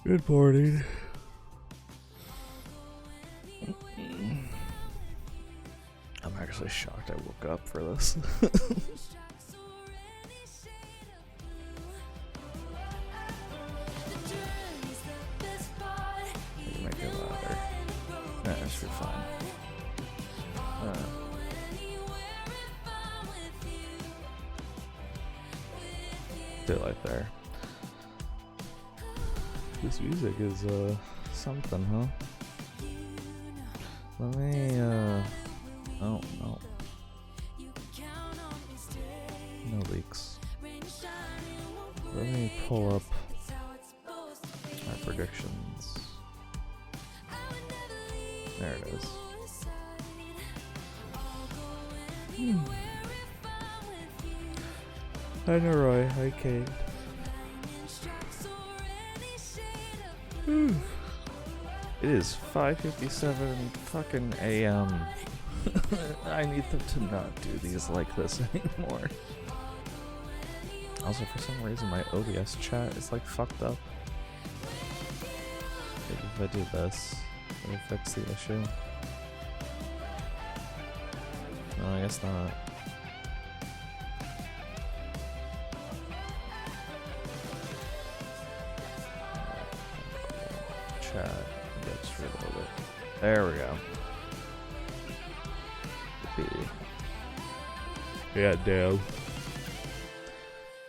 Good morning. I'm actually shocked I woke up for this. Maybe make it louder. Nah, that should be fine. Daylight there. This music is something, huh? Let me oh no. No leaks. Let me pull up my predictions. There it is. Hi Roy, hi Kate. It is 5:57 fucking AM. I need them to not do these like this anymore. Also, for some reason, my OBS chat is like fucked up. Maybe if I do this, it'll fix the issue. No, I guess not. Chat. Let's reload it. There we go. Yeah, damn.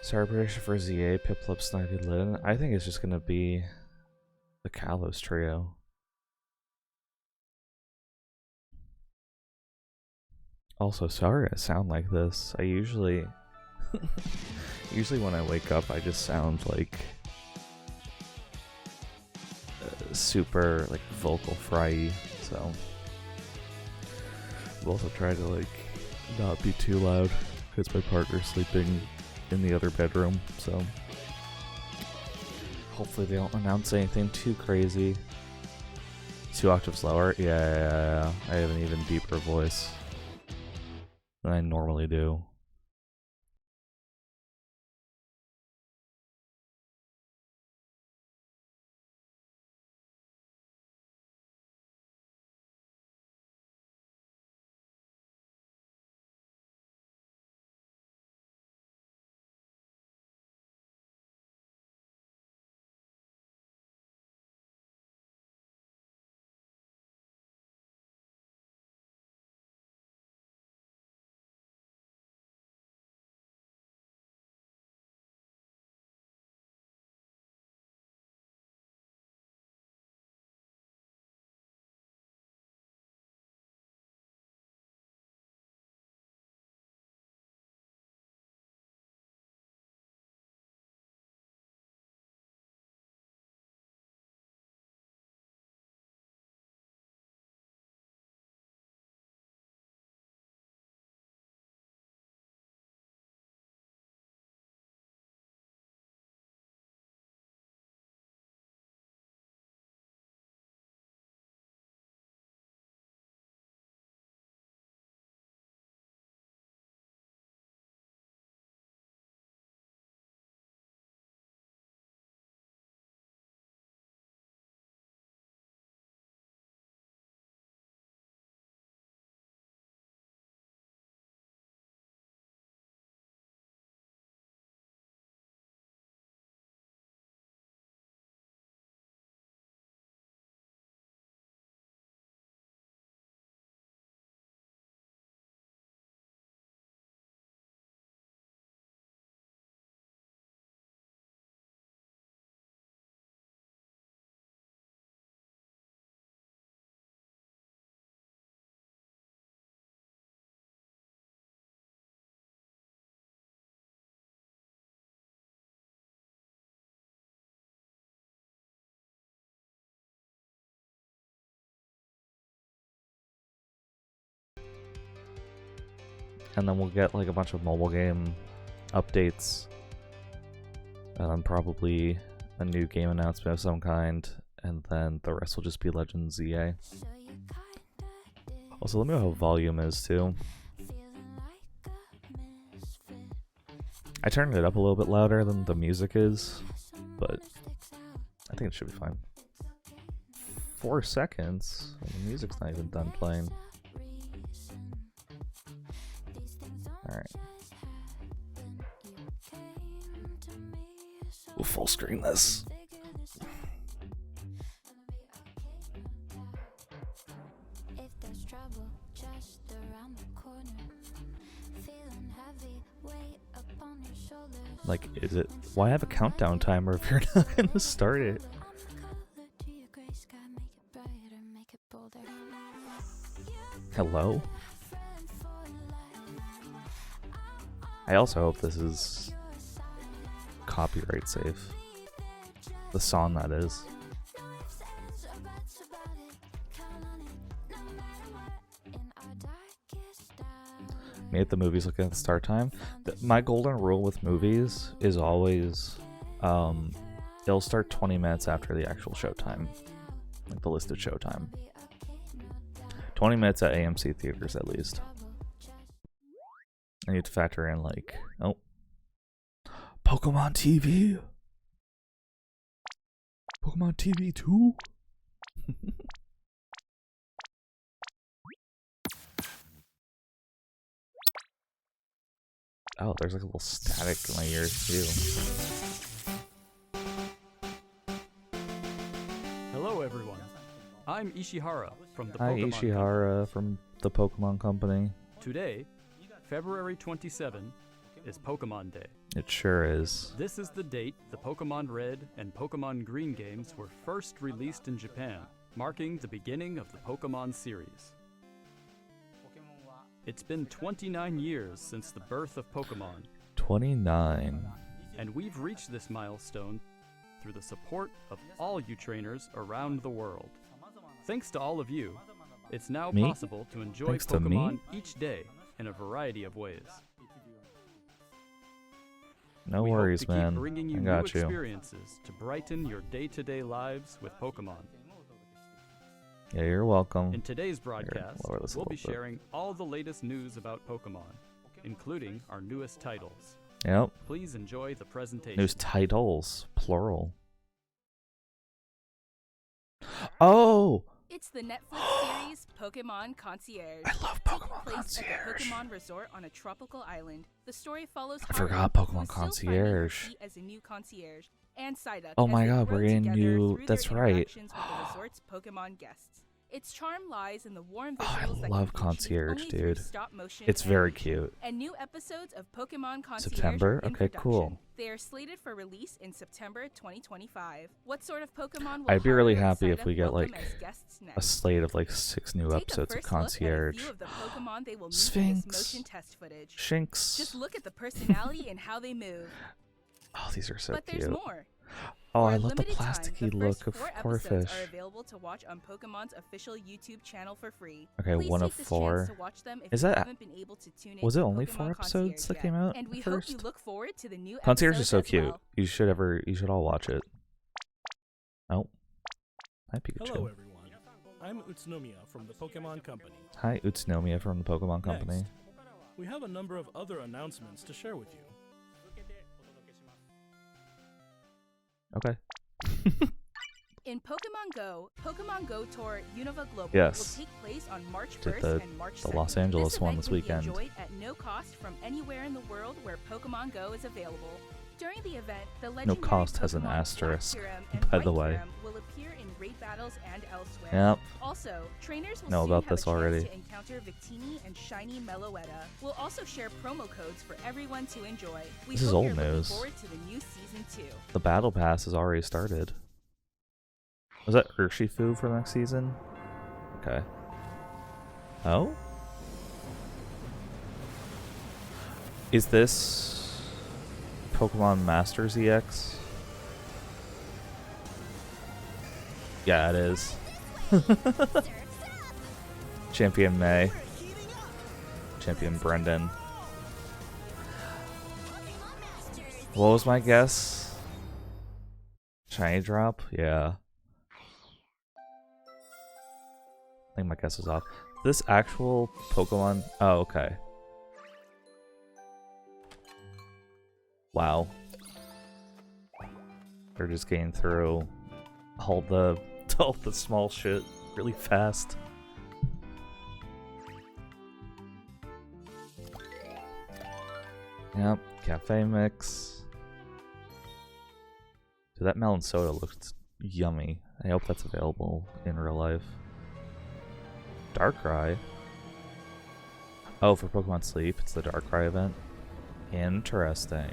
Sorry, prediction for ZA, Piplup, Snivy, Lyn. I think it's just gonna be the Kalos trio. Also, sorry I sound like this. I usually when I wake up I just sound like super like vocal fry, so I've also tried to like not be too loud because my partner's sleeping in the other bedroom, so hopefully they don't announce anything too crazy. 2 octaves lower? Yeah. I have an even deeper voice than I normally do. And then we'll get like a bunch of mobile game updates, and then probably a new game announcement of some kind, and then the rest will just be Legend ZA. Also, let me know how volume is too. I turned it up a little bit louder than the music is, but I think it should be fine. 4 seconds? Well, the music's not even done playing. Alright. We'll full screen this. Like, is it? Why have a countdown timer if you're not gonna start it? Hello? I also hope this is copyright safe. The song, that is. Me at the movies looking at the start time. My golden rule with movies is always it'll start 20 minutes after the actual showtime, like the listed showtime. 20 minutes at AMC theaters at least. I need to factor in like, oh, Pokemon TV, Pokemon TV 2. Oh, there's like a little static in my ears too. Hello everyone, I'm Ishihara from the Hi, Pokemon Ishihara Company. from the Pokemon Company. Today, February 27, is Pokemon Day. It sure is. This is the date the Pokemon Red and Pokemon Green games were first released in Japan, marking the beginning of the Pokemon series. It's been 29 years since the birth of Pokemon. 29. And we've reached this milestone through the support of all you trainers around the world. Thanks to all of you, it's now Me? possible to enjoy Thanks to Pokemon me? each day in a variety of ways. No We worries, hope to man. keep bringing you I new got you. experiences to brighten your day-to-day lives with Pokemon. Yeah, you're welcome. In today's broadcast, lower this a we'll be little bit. sharing all the latest news about Pokemon, including our newest titles. Yep. Please enjoy the presentation. News titles, plural. Oh! It's the Netflix series Pokémon Concierge. I love Taking Pokemon place Concierge. At the Pokémon Resort on a tropical island. The story follows I Haru, forgot Pokemon who is still finding her Concierge. feet as a new concierge, and Psyduck. Oh as my they god, grow we're getting together new. through That's their right. interactions with the resort's Pokemon guests. Its charm lies in the warm Oh, I visuals that love can be achieved Concierge, only through dude. stop motion It's very animation. cute. And new episodes of Pokemon Concierge September? are in Okay, production. cool. They are slated for release in September 2025. What sort of Pokemon will I'd be really Haru and happy if Psyduck we get welcome like as guests a next? slate of like 6 new Take a episodes of first look at a Concierge. few of the Pokemon they will meet in Sphinx. this motion test footage. Shinx. Just look at the personality and how they move. Oh, these are so but cute. there's more. Oh, For I a love the limited time, plasticky the look first of 4 Corphish. episodes are available to watch on Pokemon's official YouTube channel for free. Okay, Please one take of this 4. chance to watch them if Is you that- haven't been able to tune in Was it to only Pokemon 4 episodes Concierge that yet. came out And we at hope first? you look forward to the new Concierge is episodes so as cute. well. You should all watch it. Oh. Hi, Pikachu. Hello everyone, I'm Utsunomiya from the Pokemon Company. Hi, Utsunomiya from the Pokemon Company. Next, we have a number of other announcements to share with you. Okay. In Pokemon Go Tour Unova Global Yes. will take place on March Did 1st and March 2nd. the Los Angeles this one event this can weekend. Be enjoyed at no cost from anywhere in the world where Pokemon Go is available. During the event, the legendary cost has an Pokemon Black asterisk, Serum and by the White way. Serum will appear in raid battles and elsewhere. Yep. Also, trainers will Know soon about have this a chance already. to encounter Victini and Shiny Meloetta. We'll also share promo codes for everyone to enjoy. We This is hope old you're looking news. forward to the new season 2. The Battle Pass has already started. Was that Urshifu for next season? Okay. Oh? Is this Pokemon Masters EX? Yeah, it is. Champion May. Champion Brendan. What was my guess? Shiny drop? Yeah. I think my guess is off. This actual Pokemon... Oh, okay. Wow. They're just getting through all the all the small shit really fast. Yep, cafe mix. Dude, that melon soda looked yummy. I hope that's available in real life. Darkrai. Oh, for Pokemon Sleep, it's the Darkrai event. Interesting.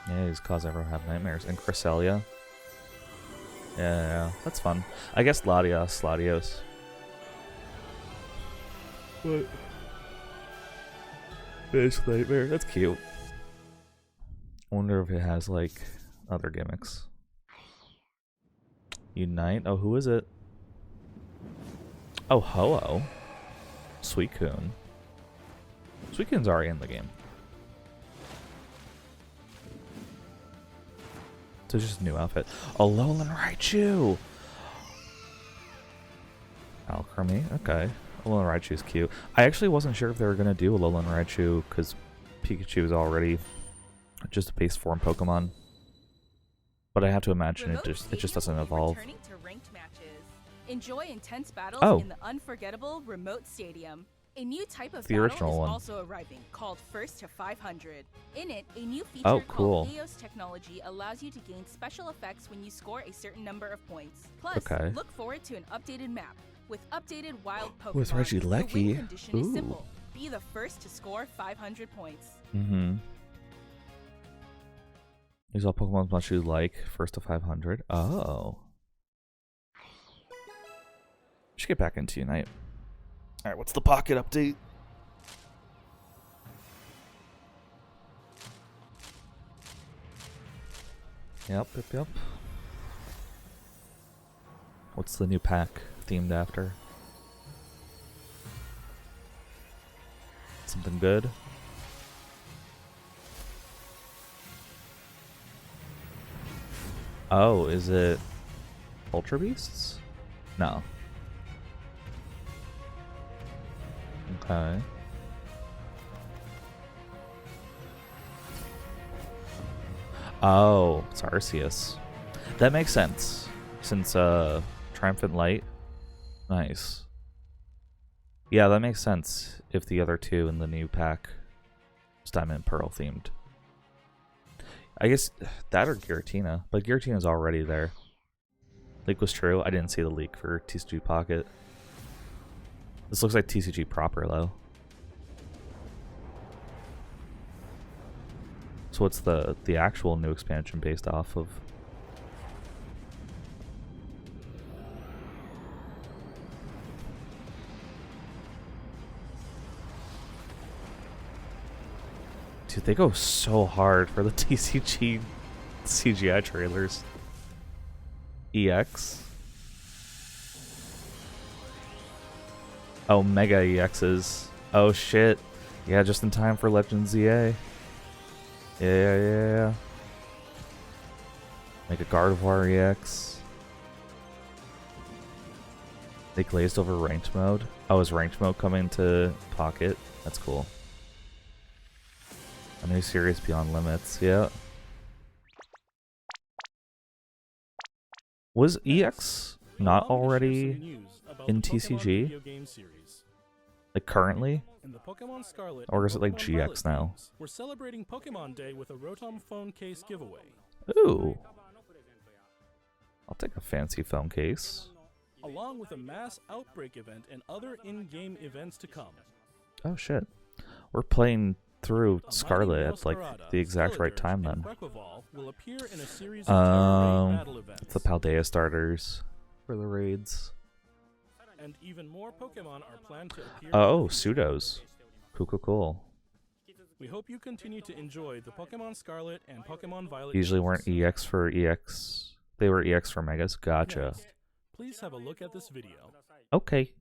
Yeah, he's caused everyone to have nightmares. And Cresselia. Yeah, that's fun. I guess Latios. What? Base Nightmare. That's cute. I wonder if it has, like, other gimmicks. Unite? Oh, who is it? Oh, Ho-Oh. Suicune. Suicune's already in the game. So it's just a new outfit. Oh, Alolan Raichu! Alchemy, okay. Alolan Raichu's cute. I actually wasn't sure if they were going to do Alolan Raichu because Pikachu is already just a base form Pokemon. But I have to imagine it just doesn't evolve. Returning to ranked matches. Enjoy intense battles Oh. in the unforgettable Remote Stadium. A new type of The battle original is one. also arriving, called First to 500. In it, a new feature Oh, cool. called Eos technology allows you to gain special effects when you score a certain number of points. Plus, Okay. look forward to an updated map with updated wild Pokemon. With The win Regieleki. condition is Ooh. simple. Be the first to score 500 points. Mm-hmm. Use all Pokemon as much as you like. First to 500. Oh. Should get back into Unite. Alright, what's the pocket update? Yep. What's the new pack themed after? Something good? Oh, is it Ultra Beasts? No. Okay. Oh, it's Arceus. That makes sense. Since Triumphant Light. Nice. Yeah, that makes sense if the other two in the new pack is Diamond and Pearl themed. I guess that or Giratina, but Giratina's already there. Leak was true. I didn't see the leak for TCG Pocket. This looks like TCG proper though. So what's the actual new expansion based off of? Dude, they go so hard for the TCG CGI trailers. EX. Oh, Mega EXs. Oh shit. Yeah, just in time for Legends ZA. Yeah. Make a Gardevoir EX. They glazed over ranked mode. Oh, is ranked mode coming to Pocket? That's cool. A new series Beyond Limits, yeah. Was EX not already in TCG? Like currently? In the Pokemon Scarlet Or is and it like Pokemon GX Violet now? games, we're celebrating Pokemon Day with a Rotom phone case giveaway. Ooh. I'll take a fancy phone case. Along with a mass outbreak event and other in-game events to come. Oh shit. We're playing through A Scarlet Mighty at like Meowscarada, the exact right Skeledirge, time and then. Quaquaval will appear in a series of terror battle events. It's the Paldea starters for the raids. And even more Pokemon are planned to appear. Oh, in the future. pseudos. Cool. We hope you continue to enjoy the Pokemon Scarlet and Pokemon Violet. Usually weren't games. EX for EX. They were EX for Megas. Gotcha. Next, please have a look at this video. Okay.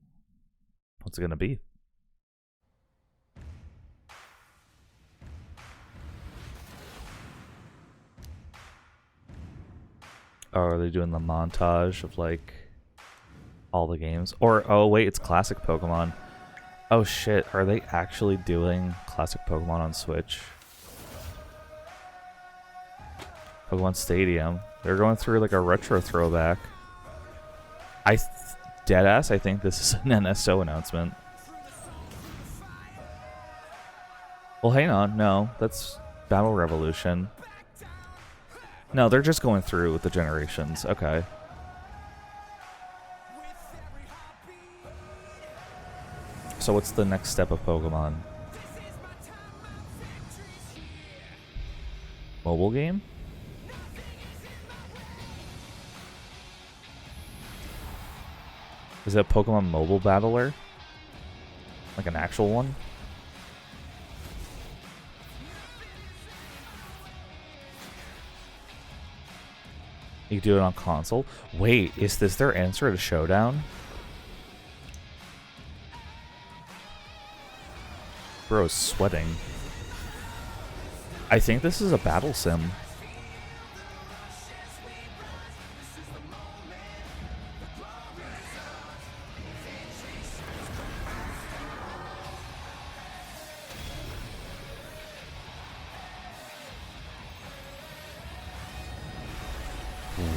What's it gonna be? Oh, are they doing the montage of like all the games? Or oh wait, it's classic Pokemon. Oh shit, are they actually doing classic Pokemon on Switch? Pokemon Stadium. They're going through like a retro throwback. Deadass, I think this is an NSO announcement. Well, hang on. No, that's Battle Revolution. No, they're just going through with the generations. Okay. So what's the next step of Pokemon? Mobile game? Is it a Pokemon mobile battler? Like an actual one? You can do it on console? Wait, is this their answer to Showdown? Bro's sweating. I think this is a battle sim.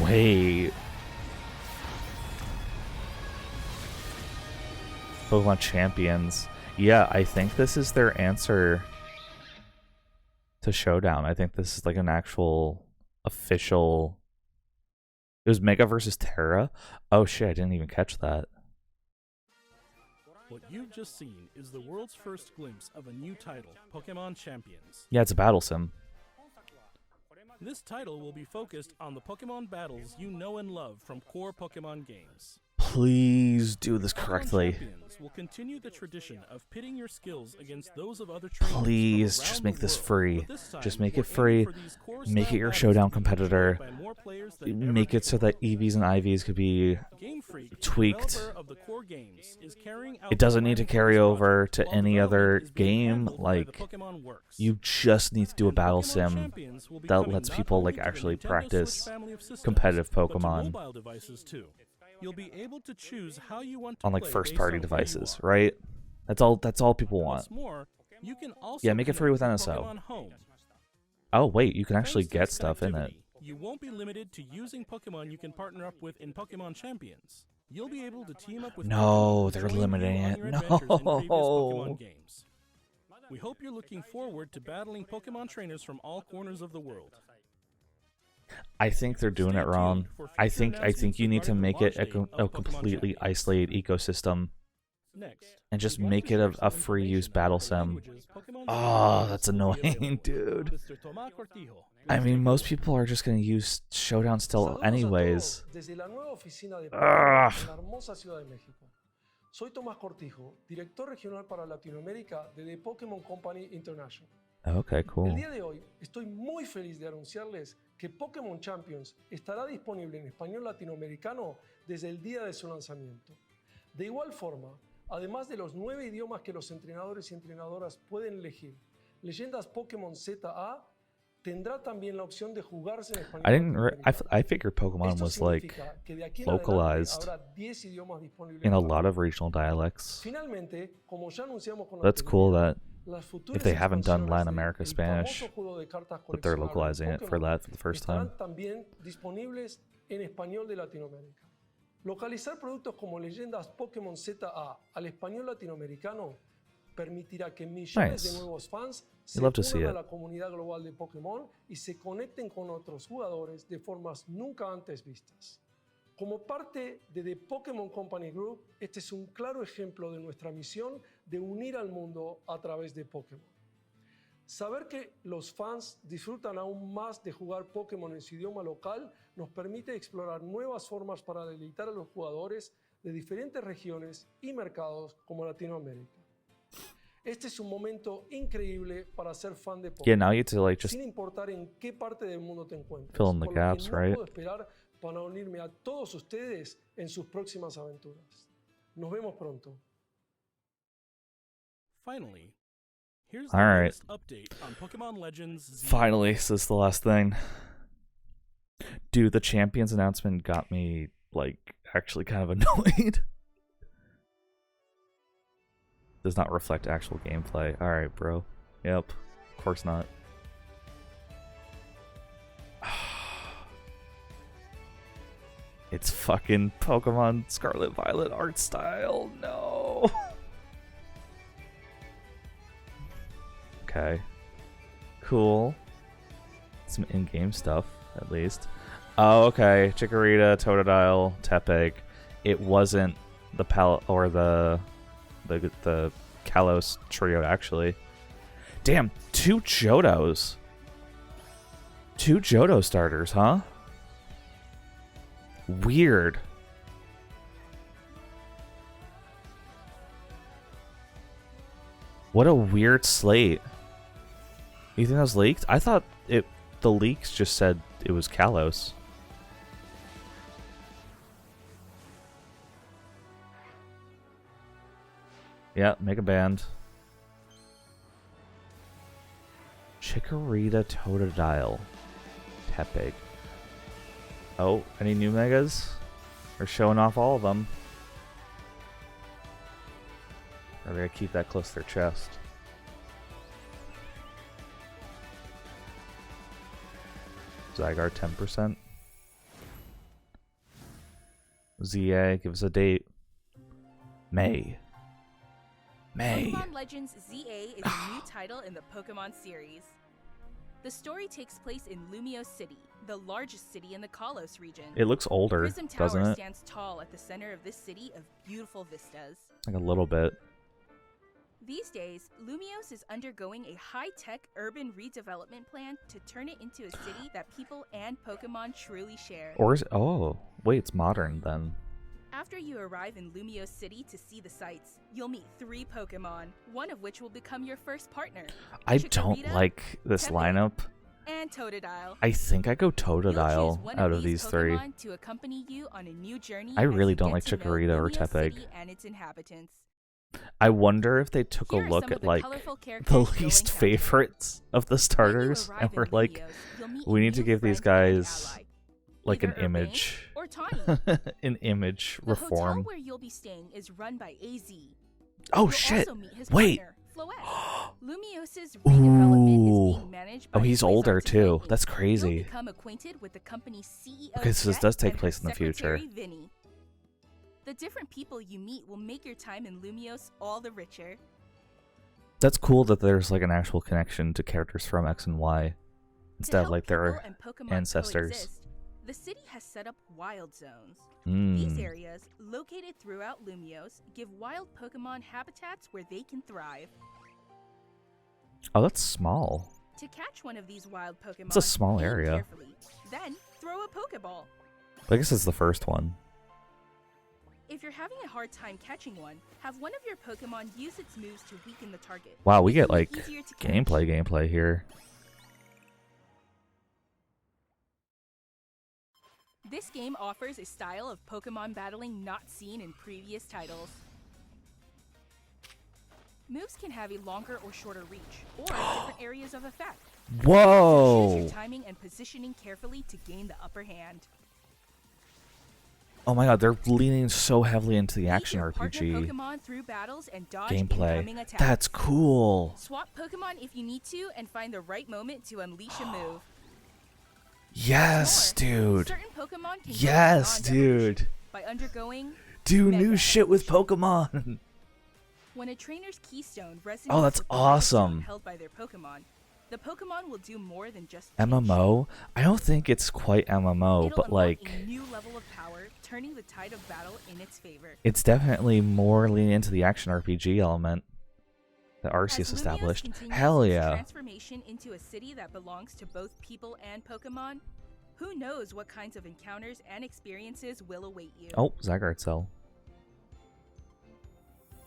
Wait. Pokemon Champions. Yeah, I think this is their answer to Showdown. I think this is like an actual official... It was Mega versus Terra? Oh shit, I didn't even catch that. What you've just seen is the world's first glimpse of a new title, Pokémon Champions. Yeah, it's a battle sim. This title will be focused on the Pokémon battles you know and love from core Pokémon games. Please do this correctly. Pokémon Champions will continue the tradition of pitting your skills against those of other trainers. Please, from just around make the this world. free. But this time, Just make we're it free. aiming for these core Make style it your battles Showdown to be competitor. enjoyed by more players than ever Make it so that EVs and IVs could be Game Freak, tweaked. developer of the core games, is carrying out It doesn't need to the carry Pokemon over project, to while any other development is being game. handled by the Like, Pokemon Works. you just need to do a And battle Pokemon sim Champions will be that coming lets not people only like to the actually Nintendo Switch practice family of systems, competitive but to Pokemon mobile devices too. You'll be able to choose how you want to on like play first based party on who you devices, are. right? That's all people want. What's more, you can also Yeah, make it free with connect to NSO. Pokemon Home. Oh wait, you can actually Thanks to get this stuff in it. connectivity, you won't be limited to using Pokemon you can partner up with in Pokemon Champions. You'll be able to team up with No, Pokemon they're to join you limiting on it. your adventures in previous No. Pokemon games. We hope you're looking forward to battling Pokemon trainers from all corners of the world. I think they're doing Stay it wrong. tuned for I future think you need to announcements make it regarding the launch date a of Pokemon completely Champions. isolated ecosystem Next, and just we want make to it share a some free use information battle about the sim. languages Pokemon Oh, Champions that's will be annoying, available. dude. Mr. Tomás Cortijo, I please mean, take most it away. people are just gonna use Showdown still Saludos a anyways. todos desde la nueva oficina de Ugh. Pokémon en la hermosa Ciudad de México. Soy Tomás Cortijo, director regional para Latinoamérica de The Pokémon Company International. Okay, El cool. día de hoy estoy muy feliz de anunciarles que Pokémon Champions estará disponible en español latinoamericano desde el día de su lanzamiento. De igual forma, además de los 9 idiomas que los entrenadores y entrenadoras pueden elegir, Leyendas Pokémon ZA tendrá también la opción de jugarse en español I didn't. latinoamericano. I figured Pokemon Esto was like significa que de aquí en adelante localized habrá 10 idiomas disponibles in a para lot of todos. regional dialects. Finalmente, como ya anunciamos con That's cool anterioridad, that las futuras if they haven't done expansiones Latin de America el Spanish, famoso juego de cartas that they're coleccionables localizing it for Pokémon that for the first time. estarán también disponibles en español de Latinoamérica. Localizar productos como Leyendas Pokémon ZA al español latinoamericano permitirá que millones Nice. de nuevos fans se You'd love to see unan a it. la comunidad global de Pokémon y se conecten con otros jugadores de formas nunca antes vistas. Como parte de The Pokémon Company Group, este es un claro ejemplo de nuestra misión de unir al mundo a través de Pokémon. Saber que los fans disfrutan aún más de jugar Pokémon en su idioma local nos permite explorar nuevas formas para deleitar a los jugadores de diferentes regiones y mercados como Latinoamérica. Este es un momento increíble para ser fan de Pokémon, Yeah, now you get to like just sin importar en qué parte del mundo te encuentres. fill in the por lo que gaps, no right? puedo esperar para unirme a todos ustedes en sus próximas aventuras. Nos vemos pronto. Finally, here's the All right. latest update on Pokemon Legends Z. Finally, so this is the last thing. Dude, the Champions announcement got me like actually kind of annoyed. Does not reflect actual gameplay. Alright, bro. Yep. Of course not. It's fucking Pokemon Scarlet Violet art style. No. Okay. Cool. Some in-game stuff, at least. Oh, okay. Chikorita, Totodile, Tepig. It wasn't the the Kalos trio, actually. Damn, 2 Johtos. 2 Johto starters, huh? Weird. What a weird slate. You think that was leaked? I thought the leaks just said it was Kalos. Yeah, make a band. Chikorita, Totodile, Tepig. Oh, any new megas? They're showing off all of them. Or they gotta keep that close to their chest. Zygarde 10%. ZA, give us a date. May. Pokemon Legends ZA is a new title in the Pokemon series. The story takes place in Lumiose City, the largest city in the Kalos region. It looks older, Prism doesn't Tower it? stands tall at the center of this city of beautiful vistas. Like a little bit. These days, Lumiose is undergoing a high-tech urban redevelopment plan to turn it into a city that people and Pokemon truly share. Or is it? Oh, wait, it's modern then. After you arrive in Lumiose City to see the sights, you'll meet 3 Pokemon, one of which will become your first partner. I don't like this Tepig, lineup. And Totodile. I think I go You'll choose Totodile one out of these 3. Pokemon to accompany you on a new journey I as really you don't get like to know Chikorita or Lumiose Tepig. City and its inhabitants. I wonder if they took Here a are look some of at the like colorful the characters you'll least encounter. favorites of the starters When you and arrive we're in like, Lumiose, you'll meet we a need to new give these friend and guys ally, like an either Urbane image. or Tawny. An image The hotel reform. where you'll be staying is run by AZ. Oh You'll shit. also meet his Wait. partner, Floette. Lumiose's redevelopment Ooh. is being managed Oh, by he's Toys R older Us too. Inc. That's You'll crazy. become acquainted with the company's CEO Okay, so this Jet does take and her place in the future. secretary, Vinny. The different people you meet will make your time in Lumiose all the richer. That's cool that there's like an actual connection to characters from X and Y To instead of help like their people and Pokemon ancestors. coexist, the city has set up wild zones. Mm. These areas, located throughout Lumiose, give wild Pokemon habitats where they can thrive. Oh, that's small. To catch one of these wild Pokemon, It's a small aim area. carefully, then throw a Pokeball. I guess it's the first one. If you're having a hard time catching one, have one of your Pokemon use its moves to weaken the target. Wow, we get making it like easier to catch. gameplay here. This game offers a style of Pokemon battling not seen in previous titles. Moves can have a longer or shorter reach, or different areas of effect. Choose Whoa! your timing and positioning carefully to gain the upper hand. Oh my god, they're leaning so heavily into the Lead action your partner RPG Pokemon through battles and dodge gameplay. incoming attacks. That's cool. Swap Pokemon if you need to and find the right moment to unleash a move. Yes, More, dude. Certain Pokemon can go Yes, beyond evolution dude. by undergoing Do Mega new shit with evolution. Pokemon. When a trainer's keystone resonates Oh, that's with the milestone awesome. held by their Pokemon, the Pokemon will do more than just change MMO? shape. I don't think it's quite MMO, It'll but unlock like a new level of power, turning the tide of battle in its favor. it's definitely more leaning into the action RPG element that As Arceus Lumiose established. continues Hell its yeah. transformation into a city that belongs to both people and Pokemon, who knows what kinds of encounters and experiences will await you. Oh, Zygarde cell.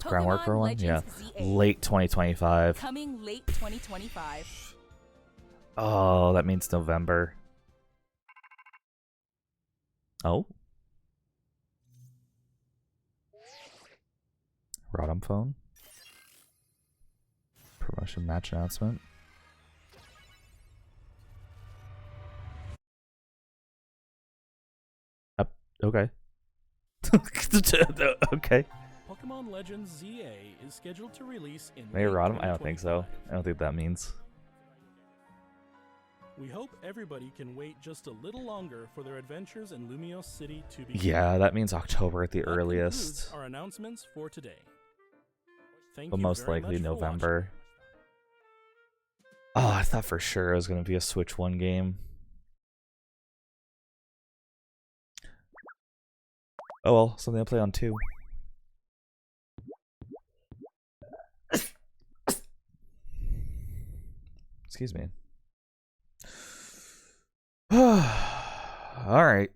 Groundwork Pokemon for one? Yeah. Legends ZA, Late 2025. coming late 2025. Oh, that means November. Oh. Rodham phone. Promotion match announcement. Okay. Okay. Pokemon Legends ZA is scheduled to release in Maybe late Rodham? I don't think so. 2025. I don't think that means. We hope everybody can wait just a little longer for their adventures in Lumiose City to begin. Yeah, that means October at the That earliest. concludes our announcements for today. Thank But you most very likely much for watching. November. Oh, I thought for sure it was going to be a Switch 1 game. Oh well, something to play on 2. Excuse me. Alright.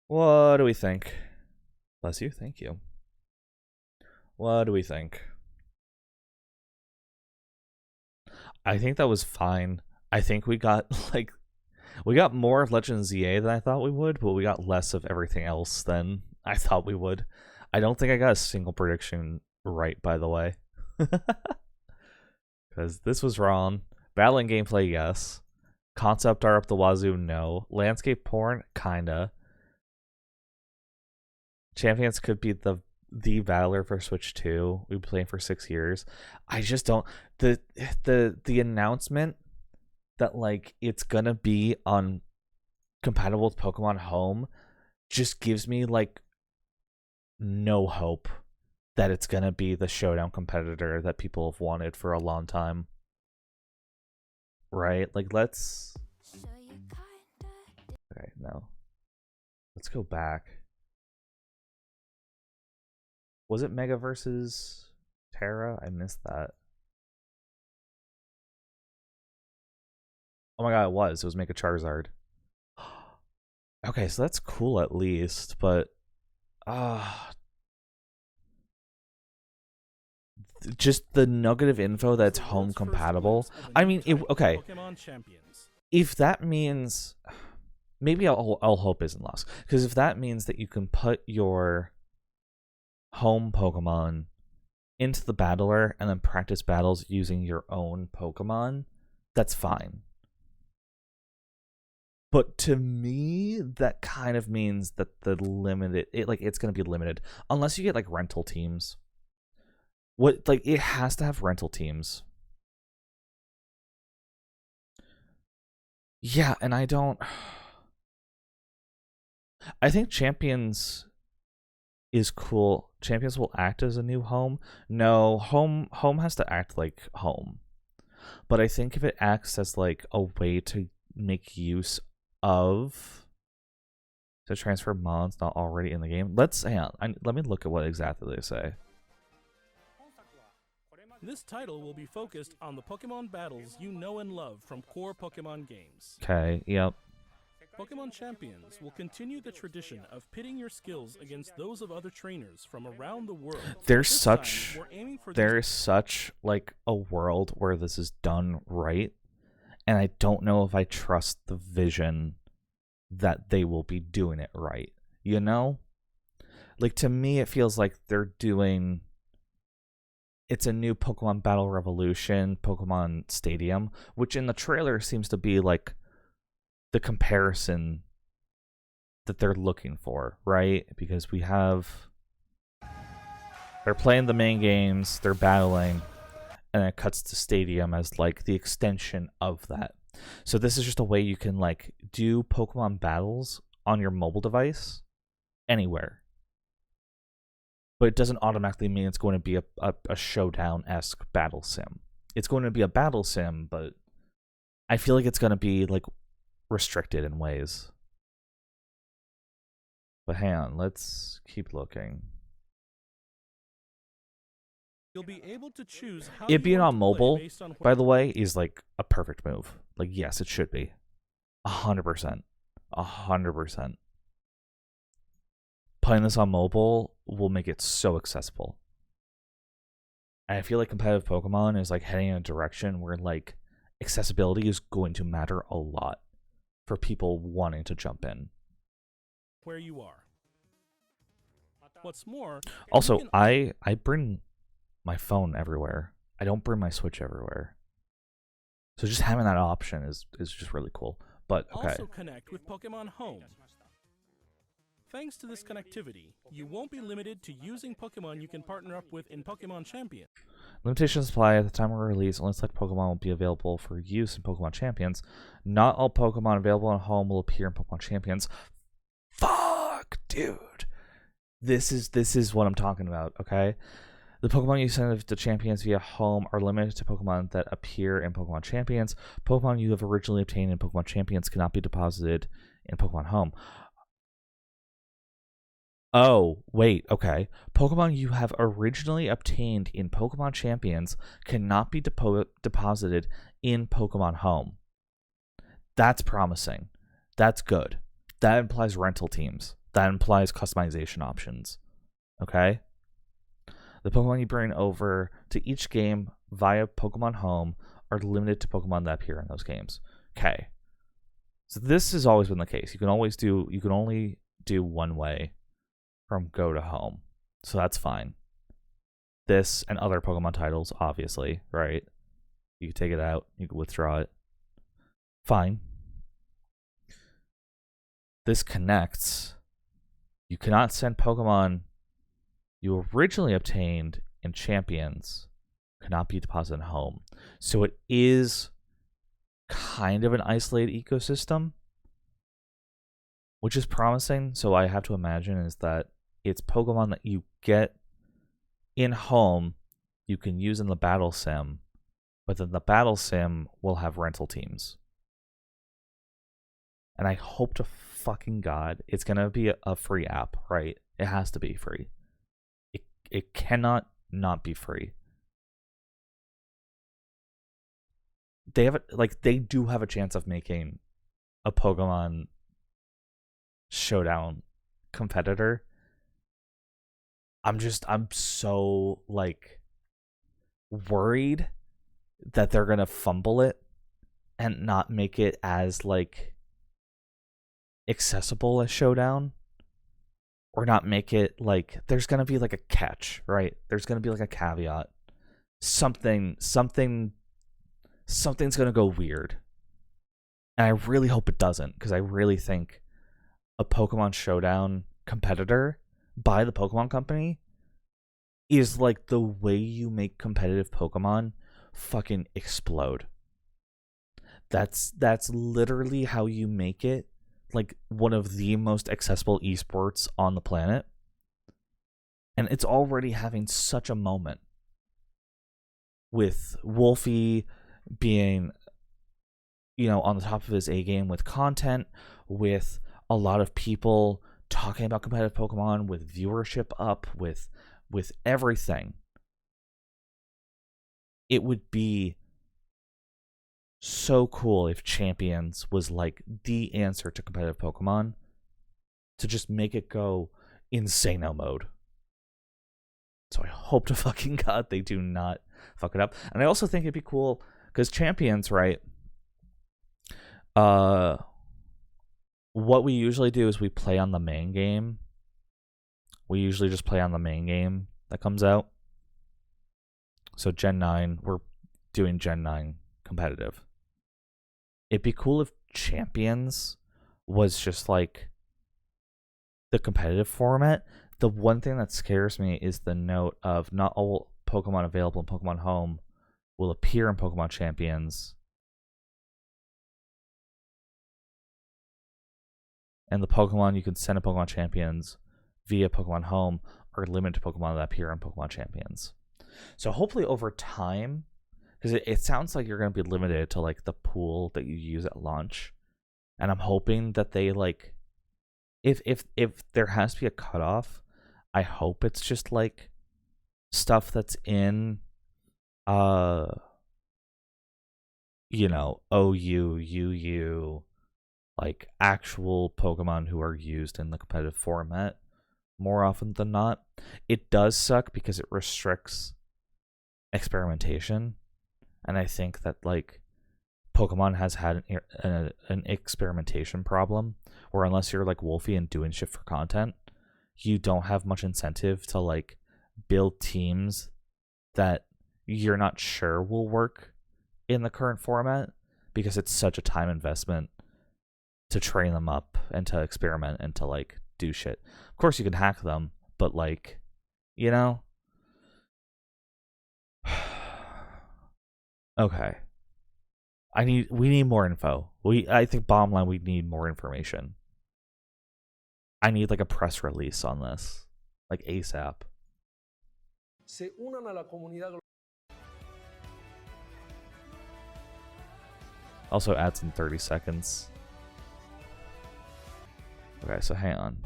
What do we think? Bless you, thank you. What do we think? I think that was fine. I think we got we got more of Legend of ZA than I thought we would, but we got less of everything else than I thought we would. I don't think I got a single prediction right, by the way. Because this was wrong. Battling gameplay, yes. Concept art up the wazoo, no. Landscape porn, kinda. Champions could be the battler for Switch 2. We've been playing for 6 years. I just don't the announcement that like it's gonna be on compatible with Pokemon Home just gives me like no hope that it's gonna be the showdown competitor that people have wanted for a long time. Right? Like let's okay, no. Let's go back. Was it Mega versus Terra? I missed that. Oh my god, it was. It was Mega Charizard. Okay, so that's cool at least, but just the nugget of info that's home compatible. I mean, okay. If that means maybe I'll hope isn't lost, because if that means that you can put your home Pokemon into the battler and then practice battles using your own Pokemon, that's fine. But to me, that kind of means that the it's going to be limited unless you get like rental teams. It has to have rental teams. Yeah, and I think Champions is cool. Champions will act as a new home. No, home has to act like home. But I think if it acts as like a way to make use of to transfer mons not already in the game. Let me look at what exactly they say. This title will be focused on the Pokemon battles you know and love from core Pokemon games. Okay, yep. Pokemon Champions will continue the tradition of pitting your skills against those of other trainers from around the world. There is such like a world where this is done right, and I don't know if I trust the vision that they will be doing it right. You know? Like, to me, it feels like they're doing... It's a new Pokemon Battle Revolution, Pokemon Stadium, which in the trailer seems to be, like, the comparison that they're looking for, right? Because we have... They're playing the main games, they're battling, and it cuts to Stadium as, like, the extension of that. So this is just a way you can, like, do Pokemon battles on your mobile device anywhere. But it doesn't automatically mean it's going to be a showdown-esque battle sim. It's going to be a battle sim, but I feel like it's going to be, like, restricted in ways. But hang on, let's keep looking. You'll be able to choose how it being on mobile, by the way, is like a perfect move. Like, yes, it should be. 100%. 100%. Playing this on mobile will make it so accessible. And I feel like competitive Pokemon is like heading in a direction where like accessibility is going to matter a lot for people wanting to jump in. Where you are. What's more, also, I bring my phone everywhere. I don't bring my Switch everywhere. So just having that option is just really cool. But okay. Also connect with Pokemon Home. Thanks to this connectivity, you won't be limited to using Pokemon you can partner up with in Pokemon Champion. Limitations apply at the time of release. Only select Pokemon will be available for use in Pokemon Champions. Not all Pokemon available on home will appear in Pokemon Champions. Fuck, dude. This is what I'm talking about, okay? The Pokemon you send to Champions via home are limited to Pokemon that appear in Pokemon Champions. Pokemon you have originally obtained in Pokemon Champions cannot be deposited in Pokemon Home. Oh, wait, okay. Pokemon you have originally obtained in Pokemon Champions cannot be deposited in Pokemon Home. That's promising. That's good. That implies rental teams. That implies customization options. Okay? The Pokemon you bring over to each game via Pokemon Home are limited to Pokemon that appear in those games. Okay. So this has always been the case. You can only do one way from go to home. So that's fine. This and other Pokemon titles, obviously, right? You can take it out, you can withdraw it. Fine. This connects. You cannot send Pokemon you originally obtained in Champions cannot be deposited in home. So it is kind of an isolated ecosystem, which is promising. So I have to imagine is that it's Pokemon that you get in home you can use in the battle sim, but then the battle sim will have rental teams. And I hope to fucking God it's going to be a free app, right? It has to be free. It cannot not be free. They do have a chance of making a Pokemon Showdown competitor. I'm so worried that they're gonna fumble it and not make it as accessible as Showdown. Or not make it there's gonna be a catch, right? There's gonna be a caveat. Something's gonna go weird. And I really hope it doesn't, because I really think a Pokemon Showdown competitor by the Pokemon Company is the way you make competitive Pokemon fucking explode. That's literally how you make it one of the most accessible esports on the planet. And it's already having such a moment with Wolfie being, on the top of his A game with content, with a lot of people talking about competitive Pokemon, with viewership up, with everything. It would be so cool if Champions was the answer to competitive Pokemon, to just make it go insano mode. So I hope to fucking God they do not fuck it up. And I also think it'd be cool because Champions, right? What we usually do is we play on the main game. We usually just play on the main game that comes out. So Gen 9, we're doing Gen 9 competitive. It'd be cool if Champions was just the competitive format. The one thing that scares me is the note of not all Pokemon available in Pokemon Home will appear in Pokemon Champions. And the Pokemon you can send to Pokemon Champions via Pokemon Home are limited to Pokemon that appear in Pokemon Champions. So hopefully over time, because it sounds like you're going to be limited to the pool that you use at launch. And I'm hoping that they if there has to be a cutoff, I hope it's just stuff that's in OU, UU, actual Pokemon who are used in the competitive format more often than not. It does suck because it restricts experimentation. And I think that Pokemon has had an experimentation problem where unless you're Wolfie and doing shit for content, you don't have much incentive to build teams that you're not sure will work in the current format, because it's such a time investment to train them up and to experiment and to do shit. Of course you can hack them, but Okay. We need more info. I think bottom line, we need more information. I need like a press release on this, like ASAP. se unan a la comunidad. Also adds in 30 seconds. Okay, so hang on.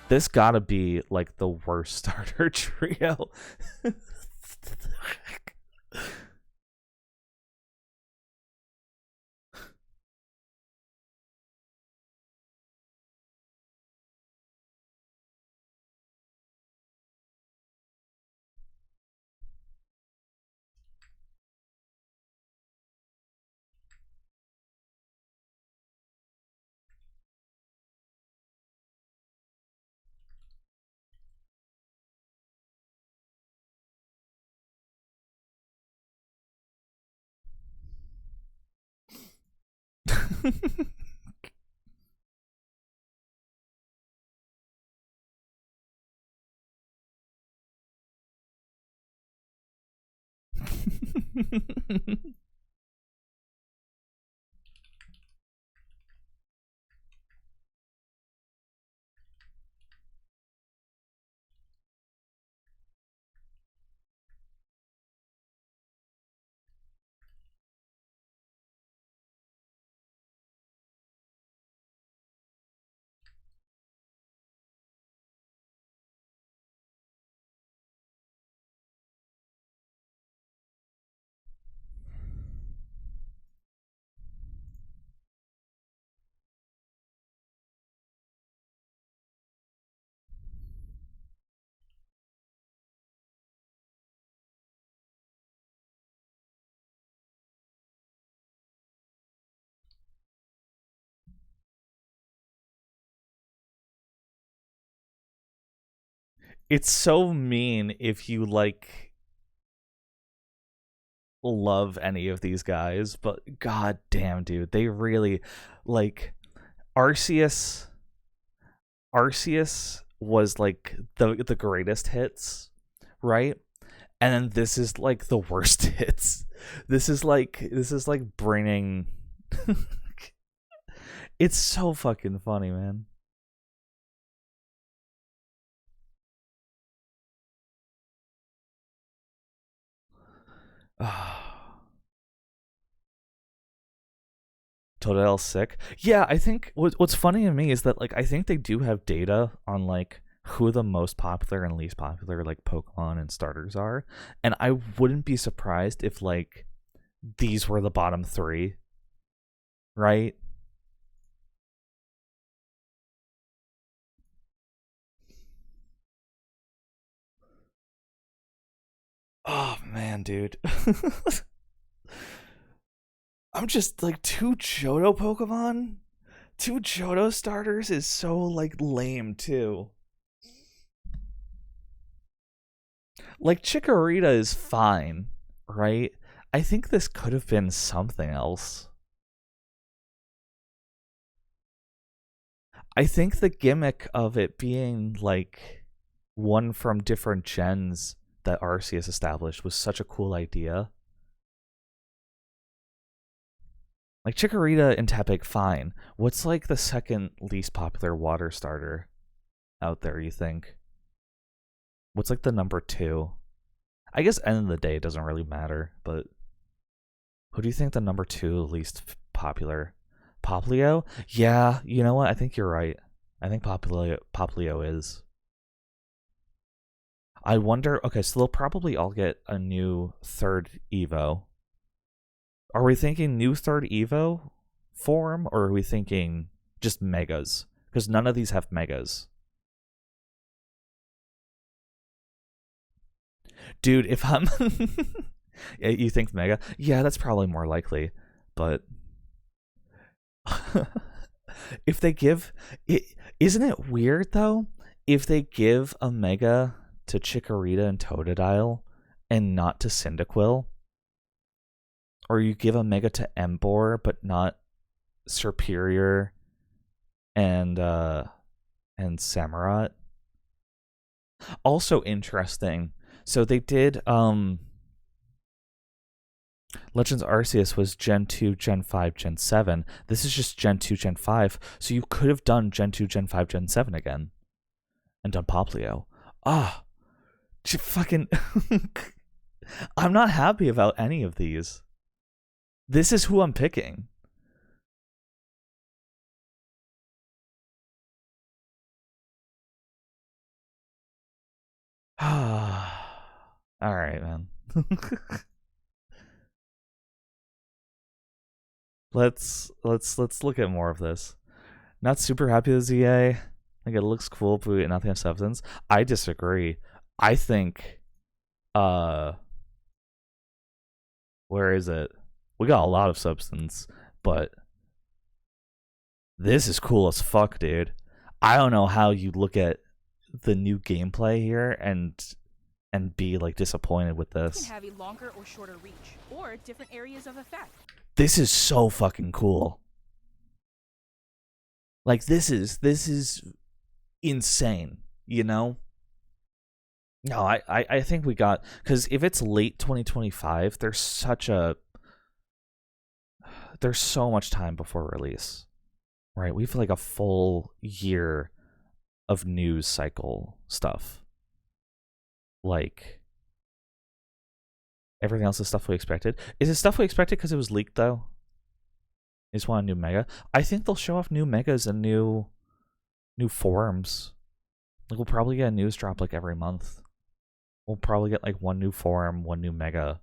This gotta be like the worst starter trio. It's so mean if you like love any of these guys, but god damn, dude, they really like Arceus was like the greatest hits, right? And then this is like the worst hits. This is like bringing it's so fucking funny, man. Totodale's sick. Yeah, I think what's funny to me is that like I think they do have data on like who the most popular and least popular like Pokemon and starters are, and I wouldn't be surprised if like these were the bottom 3, right? Oh man, dude. I'm just like 2 Johto Pokemon? 2 Johto starters is so like lame too. Like Chikorita is fine, right? I think this could have been something else. I think the gimmick of it being like one from different gens that Arceus established was such a cool idea. Like Chikorita and Tepig, fine. What's like the second least popular water starter out there, you think? What's like the number 2? I guess end of the day it doesn't really matter, but who do you think the number 2 least popular? Poplio? Yeah, you know what? I think you're right. I think Poplio is. I wonder, okay, so they'll probably all get a new third Evo. Are we thinking new third Evo form, or are we thinking just Megas? Because none of these have Megas. Dude, if I'm... You think Mega? Yeah, that's probably more likely. But... if they give... Isn't it weird, though? If they give a Mega to Chikorita and Totodile and not to Cyndaquil? Or you give a Mega to Emboar but not Serperior and Samurott? Also interesting. So they did Legends Arceus was Gen 2, Gen 5, Gen 7. This is just Gen 2, Gen 5. So you could have done Gen 2, Gen 5, Gen 7 again. And done Poplio. Fucking... I'm not happy about any of these. This is who I'm picking. Alright, man. Let's look at more of this. Not super happy with ZA. Like, it looks cool, but nothing of substance. I disagree. I think where is it? We got a lot of substance, but this is cool as fuck, dude. I don't know how you look at the new gameplay here and be like disappointed with this. Can have a longer or shorter reach, or different areas of effect. This is so fucking cool. Like, this is insane, you know? No, I think we got, because if it's late 2025, there's so much time before release, right? We have like a full year of news cycle stuff. Like, everything else is stuff we expected. Is it stuff we expected because it was leaked, though? You just want a new mega? I think they'll show off new megas and new forums. Like, we'll probably get a news drop like every month. We'll probably get like one new forum, one new mega,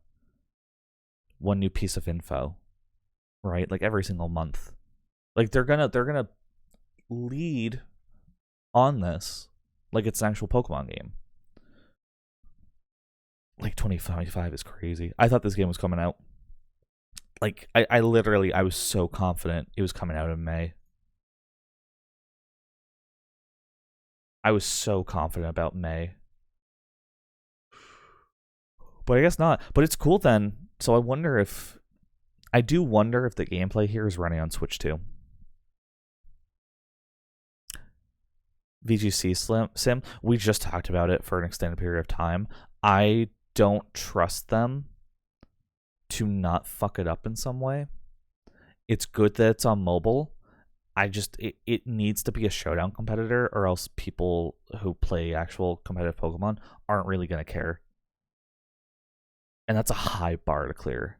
one new piece of info, right? Like every single month. Like, they're gonna lead on this like it's an actual Pokemon game. Like, 2025 is crazy. I thought this game was coming out. Like, I literally was so confident it was coming out in May. I was so confident about May. But I guess not. But it's cool then. So I do wonder if the gameplay here is running on Switch too. VGC Sim, we just talked about it for an extended period of time. I don't trust them to not fuck it up in some way. It's good that it's on mobile. It needs to be a showdown competitor, or else people who play actual competitive Pokemon aren't really going to care. And that's a high bar to clear.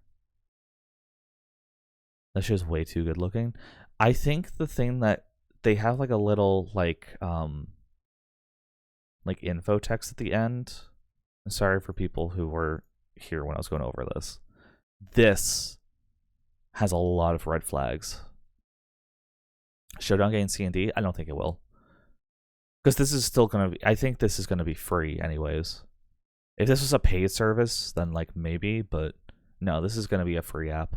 That shit's way too good looking. I think the thing that they have like a little like info text at the end. I'm sorry for people who were here when I was going over this. This has a lot of red flags. Showdown gain C&D? I don't think it will. Because this is still going to be... I think this is going to be free anyways. If this was a paid service, then like maybe, but no, this is going to be a free app.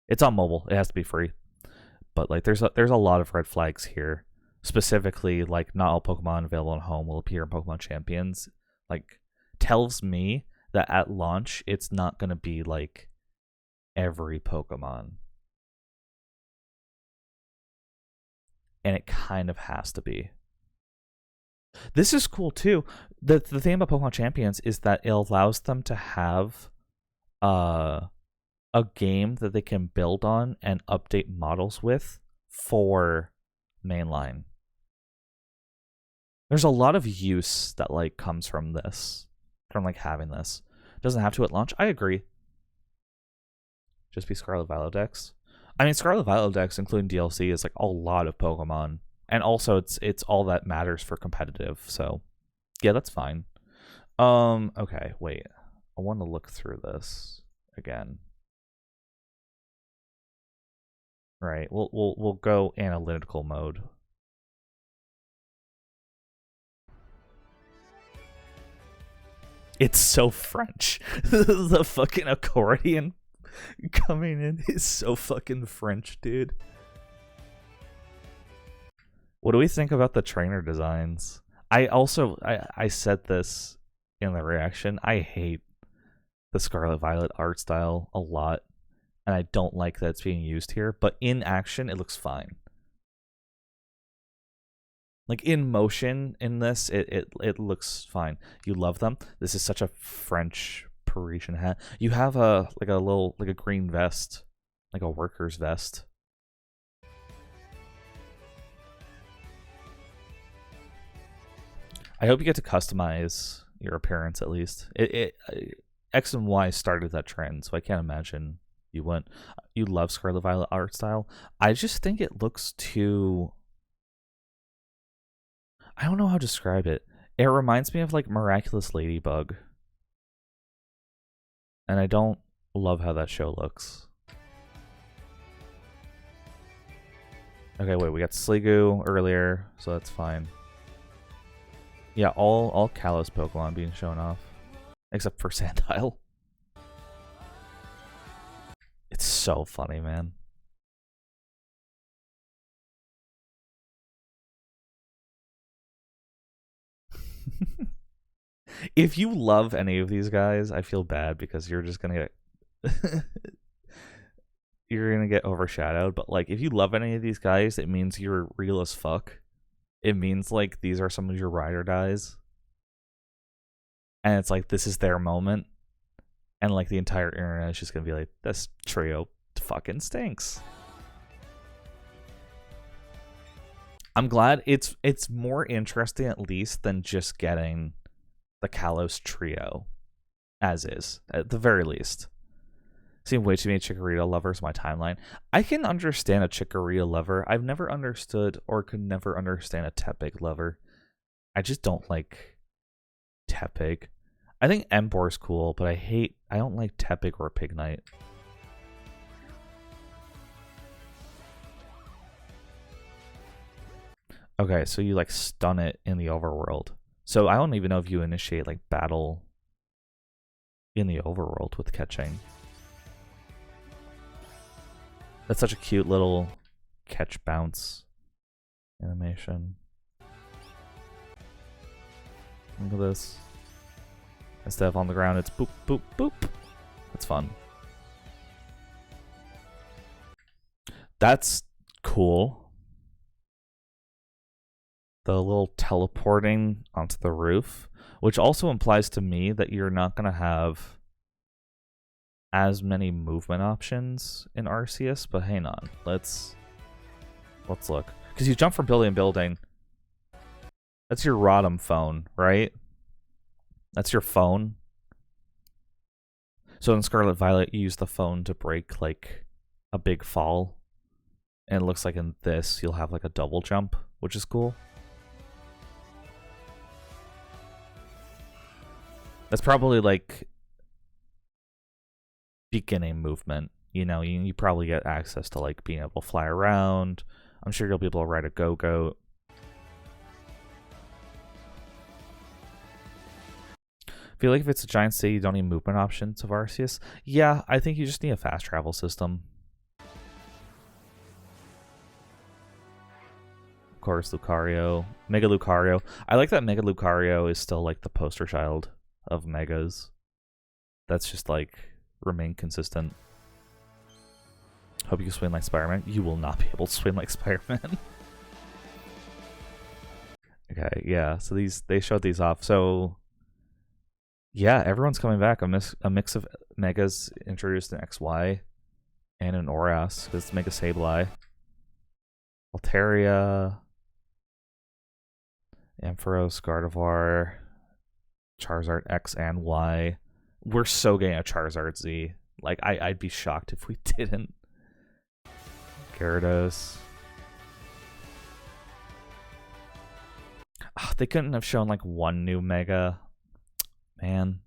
It's on mobile. It has to be free. But like there's a lot of red flags here. Specifically, like not all Pokemon available at home will appear in Pokemon Champions. Like, tells me that at launch, it's not going to be like every Pokemon. And it kind of has to be. This is cool too. The thing about Pokemon Champions is that it allows them to have a game that they can build on and update models with for mainline. There's a lot of use that like comes from this, from like having this. It doesn't have to at launch. I agree. Just be Scarlet Violet decks. I mean, Scarlet Violet decks, including DLC, is like a lot of Pokemon. And also, it's all that matters for competitive. So, yeah, that's fine. Okay, wait. I want to look through this again. Right. We'll go analytical mode. It's so French. The fucking accordion coming in is so fucking French, dude. What do we think about the trainer designs? I said this in the reaction. I hate the Scarlet Violet art style a lot, and I don't like that it's being used here, but in action it looks fine. Like in motion in this, it looks fine. You love them. This is such a French Parisian hat. You have a like a green vest, like a worker's vest. I hope you get to customize your appearance at least. X and Y started that trend, so I can't imagine you wouldn't. You love Scarlet Violet art style. I just think it looks too. I don't know how to describe it. It reminds me of like Miraculous Ladybug, and I don't love how that show looks. Okay, wait, we got Sliggoo earlier, so that's fine. Yeah, all Kalos Pokemon being shown off. Except for Sandile. It's so funny, man. If you love any of these guys, I feel bad because you're just gonna get you're gonna get overshadowed. But like, if you love any of these guys, it means you're real as fuck. It means like these are some of your ride or dies, and it's like this is their moment, and like the entire internet is just gonna be like, this trio fucking stinks. I'm glad it's more interesting at least than just getting the Kalos trio as is, at the very least. Seen way too many Chikorita lovers in my timeline. I can understand a Chikorita lover. I've never understood or could never understand a Tepig lover. I just don't like Tepig. I think Embor's cool, but I don't like Tepig or Pignite. Okay, so you like stun it in the overworld. So I don't even know if you initiate like battle in the overworld with catching. That's such a cute little catch bounce animation. Look at this. Instead of on the ground, it's boop, boop, boop. That's fun. That's cool. The little teleporting onto the roof, which also implies to me that you're not going to have as many movement options in Arceus, but hang on. Let's look. Because you jump from building to building. That's your Rotom phone, right? That's your phone. So in Scarlet Violet, you use the phone to break like a big fall. And it looks like in this, you'll have like a double jump, which is cool. That's probably like beginning movement. You know, you probably get access to like being able to fly around. I'm sure you'll be able to ride a go-go. I feel like if it's a giant city, you don't need movement options of Arceus. Yeah, I think you just need a fast travel system. Of course, Lucario. Mega Lucario. I like that Mega Lucario is still like the poster child of Megas. That's just like remain consistent. Hope you can swing like Spider-Man. You will not be able to swing like Spider-Man. Okay, yeah. So they showed these off. So yeah, everyone's coming back. A mix of Megas introduced in XY and in Oras, because it's Mega Sableye, Altaria, Ampharos, Gardevoir, Charizard X and Y. We're so getting a Charizard Z. Like, I'd be shocked if we didn't. Gyarados. Oh, they couldn't have shown like one new Mega. Man.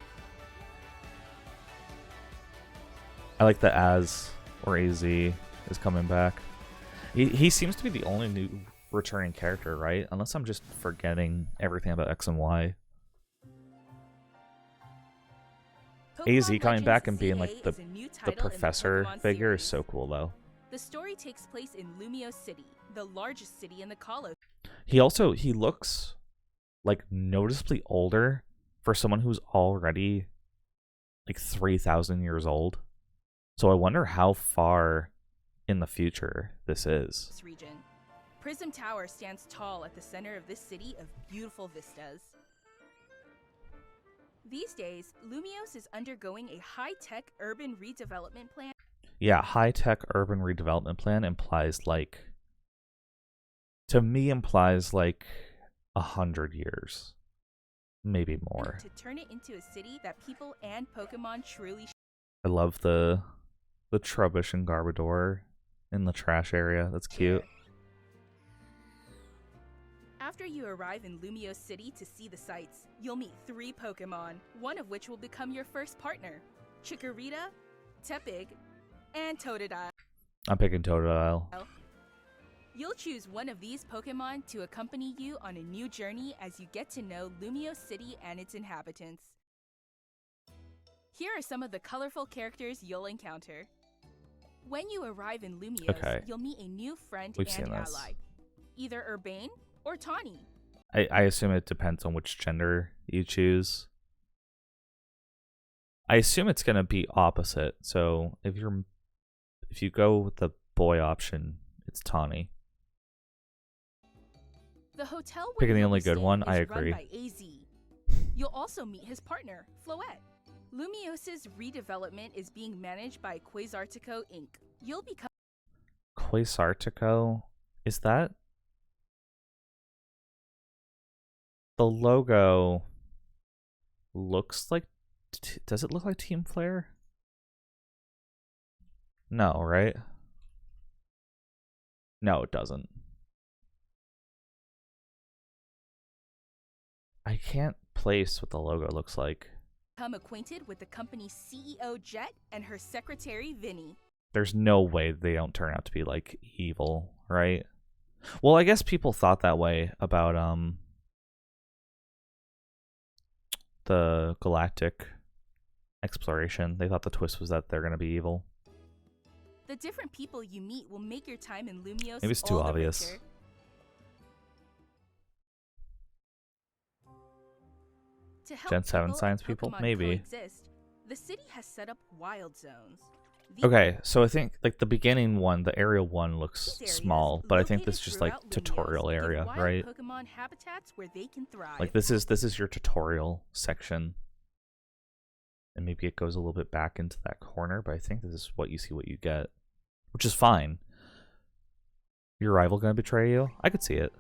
I like that Az or AZ is coming back. He seems to be the only new returning character, right? Unless I'm just forgetting everything about X and Y. AZ coming back and being like the professor figure is so cool though. The story takes place in Lumio City, the largest city in the Kalos. He looks like noticeably older for someone who's already like 3,000 years old. So I wonder how far in the future this is. Region. Prism Tower stands tall at the center of this city of beautiful vistas. These days, Lumiose is undergoing a high-tech urban redevelopment plan. Yeah, high-tech urban redevelopment plan implies like, to me, implies like 100 years, maybe more. To turn it into a city that people and Pokemon truly. I love the Trubbish and Garbodor in the trash area. That's cute. After you arrive in Lumiose City to see the sights, you'll meet 3 Pokemon, one of which will become your first partner: Chikorita, Tepig, and Totodile. I'm picking Totodile. You'll choose one of these Pokemon to accompany you on a new journey as you get to know Lumiose City and its inhabitants. Here are some of the colorful characters you'll encounter. When you arrive in Lumiose, you'll meet a new friend and ally, either Urbane or Tawny. I assume it depends on which gender you choose. I assume it's gonna be opposite. So if you go with the boy option, it's Tawny. The hotel picking the only good one. I agree. Run by AZ. You'll also meet his partner, Floette. Lumiose's redevelopment is being managed by Quasartico Inc. You'll become Quasartico? Is that the logo? Looks like. Does it look like Team Flare? No, right? No, it doesn't. I can't place what the logo looks like. Become acquainted with the company's CEO Jet and her secretary Vinny. There's no way they don't turn out to be like evil, right? Well, I guess people thought that way about the Galactic exploration. They thought the twist was that they're gonna be evil. The different people you meet will make your time in Lumiose maybe it's too obvious. Richer. To help Gen 7 people science and people? Pokemon Maybe. coexist, the city has set up wild zones. Okay, so I think like the beginning one, the area one looks These small, areas, but I think this is located just like throughout tutorial Lumiose, give area, wild right? Pokemon habitats where they can thrive. Like this is your tutorial section. And maybe it goes a little bit back into that corner, but I think this is what you see, what you get. Which is fine. Your rival gonna betray you? I could see it.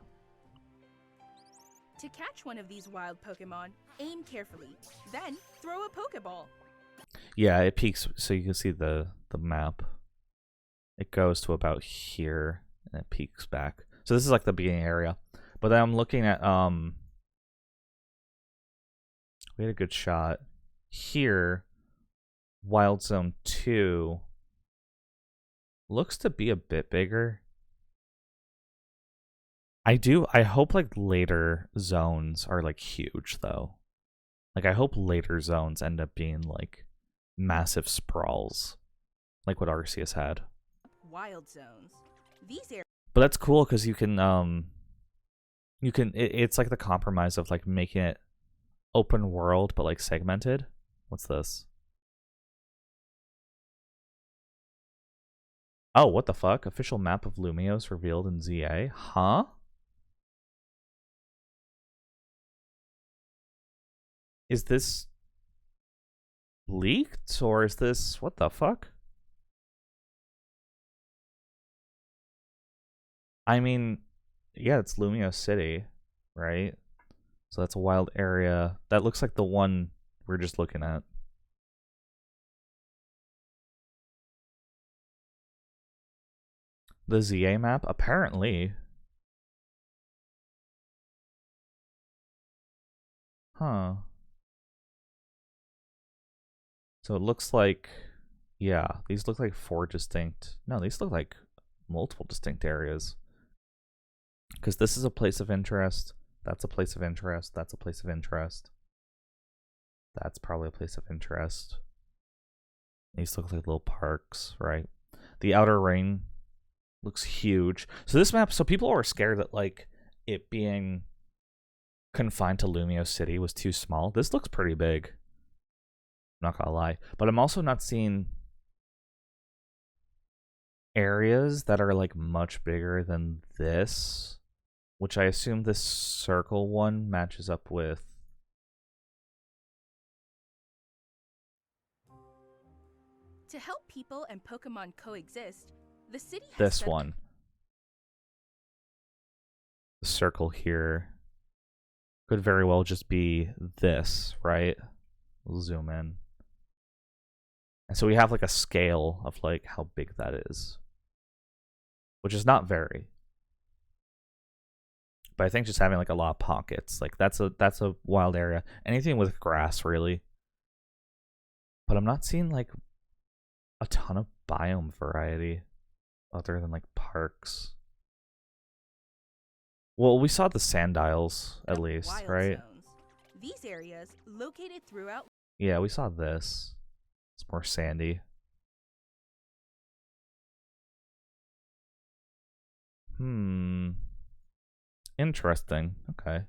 To catch one of these wild Pokemon, aim carefully, then throw a Pokeball. Yeah, it peaks so you can see the map. It goes to about here and it peaks back. So this is like the beginning area. But then I'm looking at we had a good shot. Here, Wild Zone 2 looks to be a bit bigger. I hope like later zones are like huge though. Like I hope later zones end up being like massive sprawls, like what Arceus had. Wild zones. These areas. But that's cool because you can it's like the compromise of like making it open world but like segmented. What's this? Oh, what the fuck? Official map of Lumiose revealed in ZA? Huh? Is this leaked or is this what the fuck? I mean, yeah, it's Lumiose City, right? So that's a wild area. That looks like the one we're just looking at. The ZA map? Apparently. Huh. So it looks like, yeah, these look like 4 distinct, no, these look like multiple distinct areas. Because this is a place of interest, that's a place of interest, that's a place of interest. That's probably a place of interest. These look like little parks, right? The outer ring looks huge. So this map, so people were scared that like it being confined to Lumiose City was too small. This looks pretty big. I'm not gonna lie. But I'm also not seeing areas that are like much bigger than this, which I assume this circle one matches up with To help people and Pokemon coexist, the city has This set one. The circle here could very well just be this, right? We'll zoom in. And so we have like a scale of like how big that is, which is not very. But I think just having like a lot of pockets, like that's a wild area. Anything with grass, really. But I'm not seeing like a ton of biome variety other than like parks. Well, we saw the sand isles at least, wild right? zones. These areas, located throughout. Yeah, we saw this. It's more sandy. Interesting. Okay.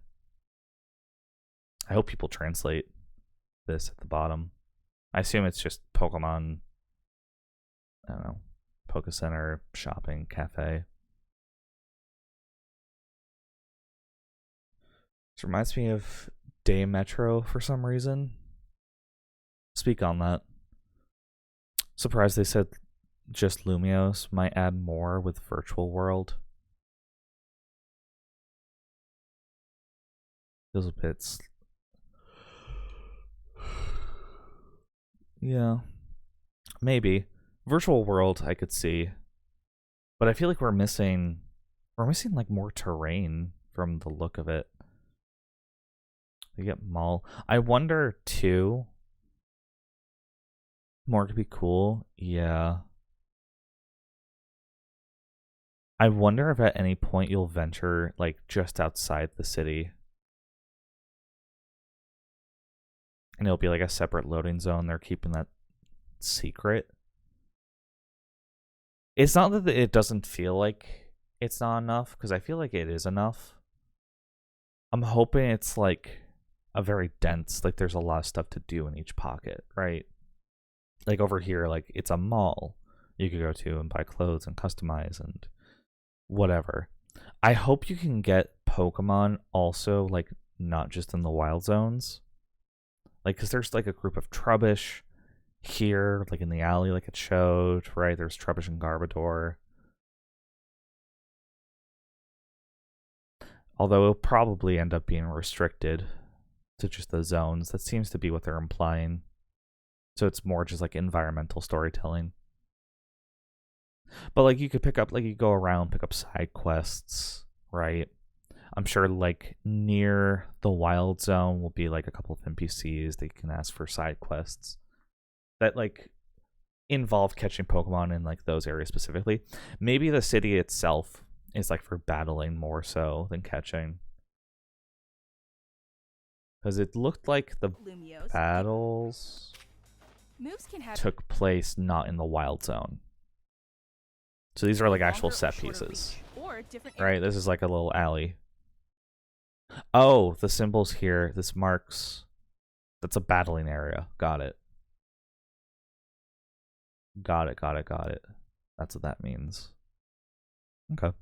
I hope people translate this at the bottom. I assume it's just Pokemon, I don't know, Poke Center, shopping, cafe. This reminds me of Day Metro for some reason. Speak on that. Surprised they said just Lumios, might add more with Virtual World. Feels a bit. Yeah. Maybe. Virtual World I could see. But I feel like we're missing like more terrain from the look of it. We get mall. I wonder too. More could be cool. Yeah. I wonder if at any point you'll venture like just outside the city. And it'll be like a separate loading zone. They're keeping that secret. It's not that it doesn't feel like it's not enough, because I feel like it is enough. I'm hoping it's like a very dense, like there's a lot of stuff to do in each pocket, right? Like over here, like it's a mall you could go to and buy clothes and customize and whatever. I hope you can get Pokemon also, like not just in the wild zones. Like, because there's like a group of Trubbish here, like in the alley, like it showed, right? There's Trubbish and Garbodor. Although it'll probably end up being restricted to just the zones. That seems to be what they're implying. So it's more just like environmental storytelling. But like you could pick up, like you go around, pick up side quests, right? I'm sure like near the wild zone will be like a couple of NPCs that you can ask for side quests that like involve catching Pokemon in like those areas specifically. Maybe the city itself is like for battling more so than catching. Because it looked like the Lumios. battles Moves can have took place not in the wild zone. So these are like actual longer or set shorter pieces. reach, or different Right, this is like a little alley. Oh, the symbols here. This marks... That's a battling area. Got it. Got it. That's what that means. Okay.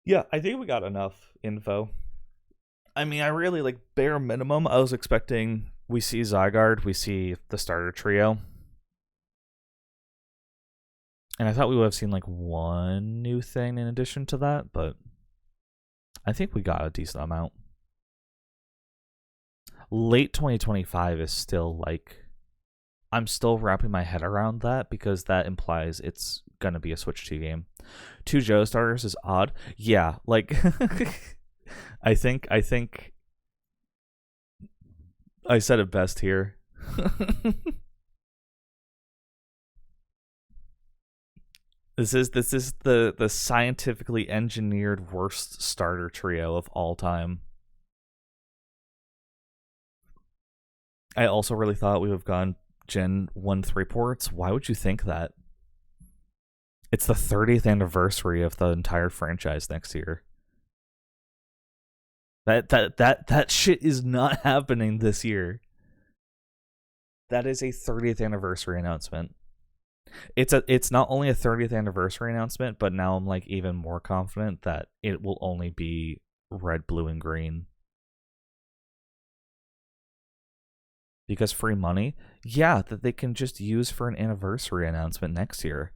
Yeah, I think we got enough info. I mean, I really, like, bare minimum, I was expecting we see Zygarde, we see the starter trio. And I thought we would have seen, like, one new thing in addition to that, but I think we got a decent amount. Late 2025 is still, like... I'm still wrapping my head around that, because that implies it's gonna be a Switch 2 game. 2 Joe starters is odd. Yeah, like... I think I said it best here. This is the scientifically engineered worst starter trio of all time. I also really thought we would have gone Gen 1-3 ports. Why would you think that? It's the 30th anniversary of the entire franchise next year. That shit is not happening this year. That is a 30th anniversary announcement. It's not only a 30th anniversary announcement, but now I'm like even more confident that it will only be red, blue, and green. because free money, yeah, that they can just use for an anniversary announcement next year.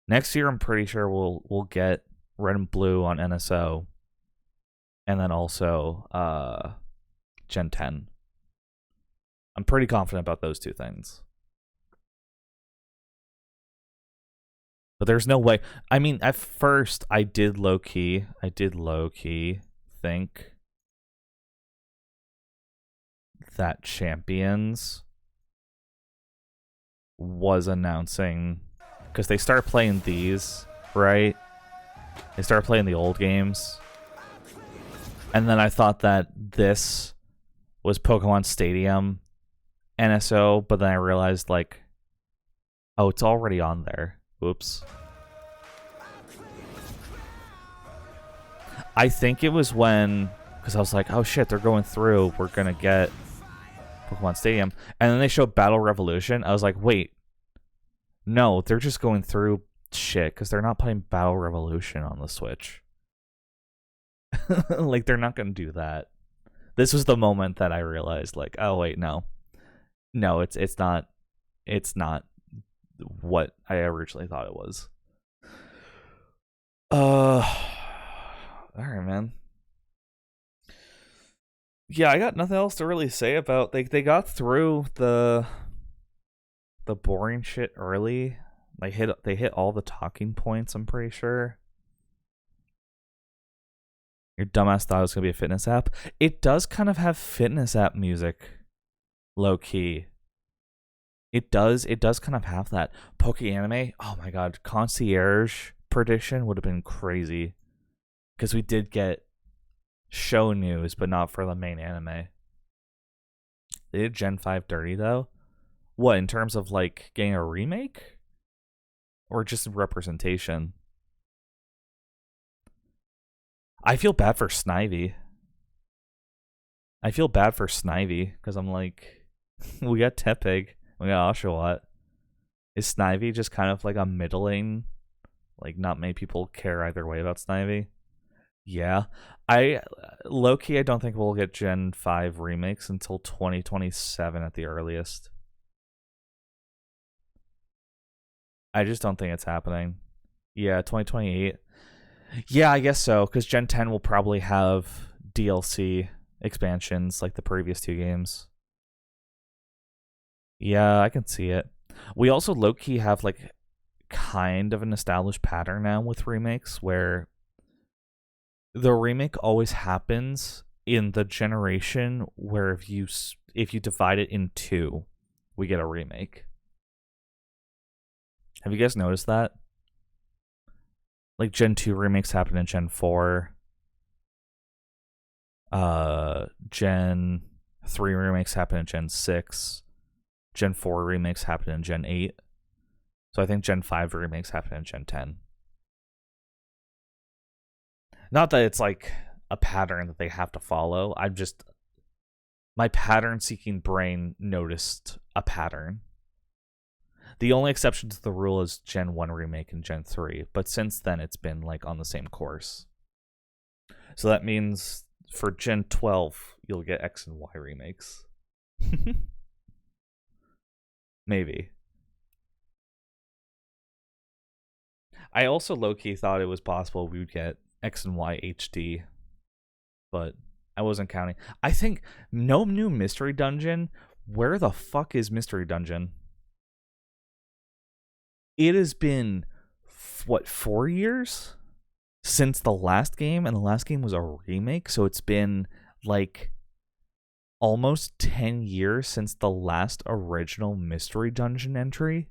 Next year, I'm pretty sure we'll get Red and Blue on NSO, and then also Gen 10. I'm pretty confident about those two things. But there's no way. I mean, at first, I did low key think that Champions was announcing, because they start playing these, right? They start playing the old games. And then I thought that this was Pokemon Stadium NSO, but then I realized, like, oh, it's already on there. Oops. I think it was when, because I was like, oh shit, they're going through, we're gonna get Pokemon Stadium. And then they showed Battle Revolution. I was like, wait, no, they're just going through shit, because they're not playing Battle Revolution on the Switch. Like, they're not gonna do that. This was the moment that I realized, like, oh wait, no, it's not what I originally thought it was. All right, man. Yeah, I got nothing else to really say about. They got through the boring shit early. They hit all the talking points, I'm pretty sure. Your dumbass thought it was gonna be a fitness app. It does kind of have fitness app music, low key. It does kind of have that. Pokeanime, oh my god, Concierge prediction would have been crazy. Because we did get show news, but not for the main anime. They did Gen 5 dirty, though. What, in terms of, like, getting a remake? Or just representation? I feel bad for Snivy. Because I'm like, we got Tepig. We got Oshawott. Is Snivy just kind of like a middling, like not many people care either way about Snivy? Yeah. Low-key, I don't think we'll get Gen 5 remakes until 2027 at the earliest. I just don't think it's happening. Yeah, 2028. Yeah, I guess so, because Gen 10 will probably have DLC expansions like the previous two games. Yeah, I can see it. We also low-key have like kind of an established pattern now with remakes where the remake always happens in the generation where if you divide it in two, we get a remake. Have you guys noticed that? Like Gen 2 remakes happen in Gen 4. Gen 3 remakes happen in Gen 6. Gen 4 remakes happen in Gen 8. So I think Gen 5 remakes happen in Gen 10. Not that it's like a pattern that they have to follow. My pattern-seeking brain noticed a pattern. The only exception to the rule is Gen 1 remake and Gen 3. But since then, it's been like on the same course. So that means for Gen 12, you'll get X and Y remakes. Maybe. I also low-key thought it was possible we would get X and Y HD, but I wasn't counting. I think no new Mystery Dungeon. Where the fuck is Mystery Dungeon? It has been, 4 years since the last game, and the last game was a remake, so it's been like almost 10 years since the last original Mystery Dungeon entry.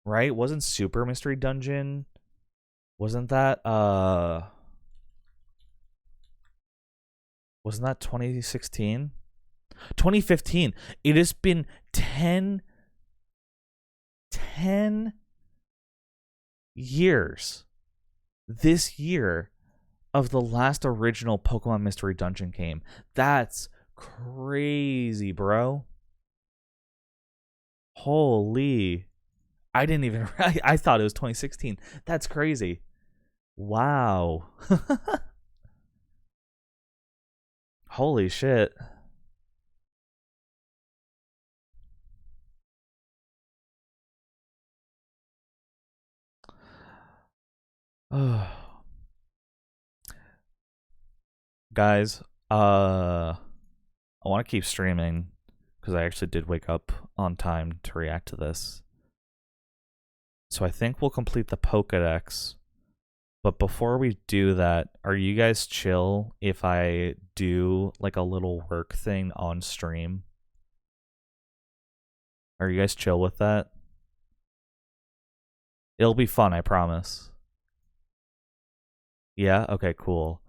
Right? Wasn't Super Mystery Dungeon? Wasn't that 2016? 2015. It has been 10 years this year of the last original Pokemon Mystery Dungeon game. That's crazy, bro. Holy. I didn't even... I thought it was 2016. That's crazy. Wow. Holy shit. Guys, I want to keep streaming because I actually did wake up on time to react to this. So I think we'll complete the Pokédex. But before we do that, are you guys chill if I do like a little work thing on stream? Are you guys chill with that? It'll be fun, I promise. Yeah? Okay, cool.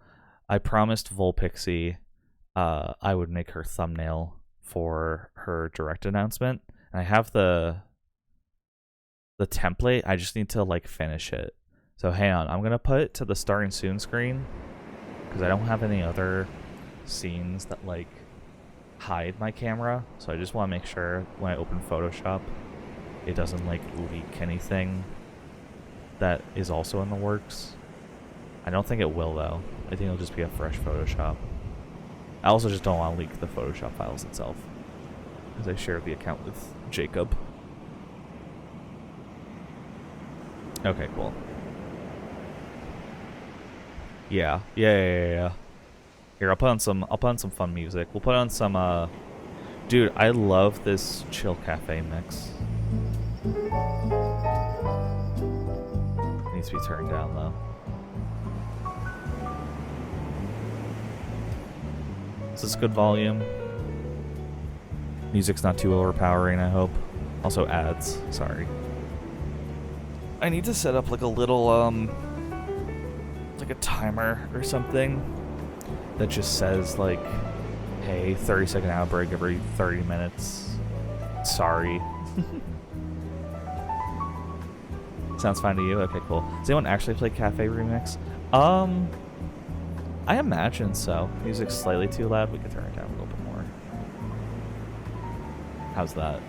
I promised Volpixie I would make her thumbnail for her direct announcement. And I have the template. I just need to like finish it. So hang on, I'm gonna put it to the starting soon screen because I don't have any other scenes that like hide my camera. So I just want to make sure when I open Photoshop, it doesn't like leak anything that is also in the works. I don't think it will though. I think it'll just be a fresh Photoshop. I also just don't want to leak the Photoshop files itself because I shared the account with Jacob. Okay, cool. Yeah. Here, I'll put on some fun music. We'll put on some dude, I love this chill cafe mix. It needs to be turned down though. Is this good volume? Music's not too overpowering, I hope. Also ads, sorry. I need to set up like a little like a timer or something that just says like, hey, 30-second ad break every 30 minutes. Sorry. Sounds fine to you? Okay, cool. Does anyone actually play Cafe Remix? I imagine so. Music's slightly too loud. We could turn it down a little bit more. How's that?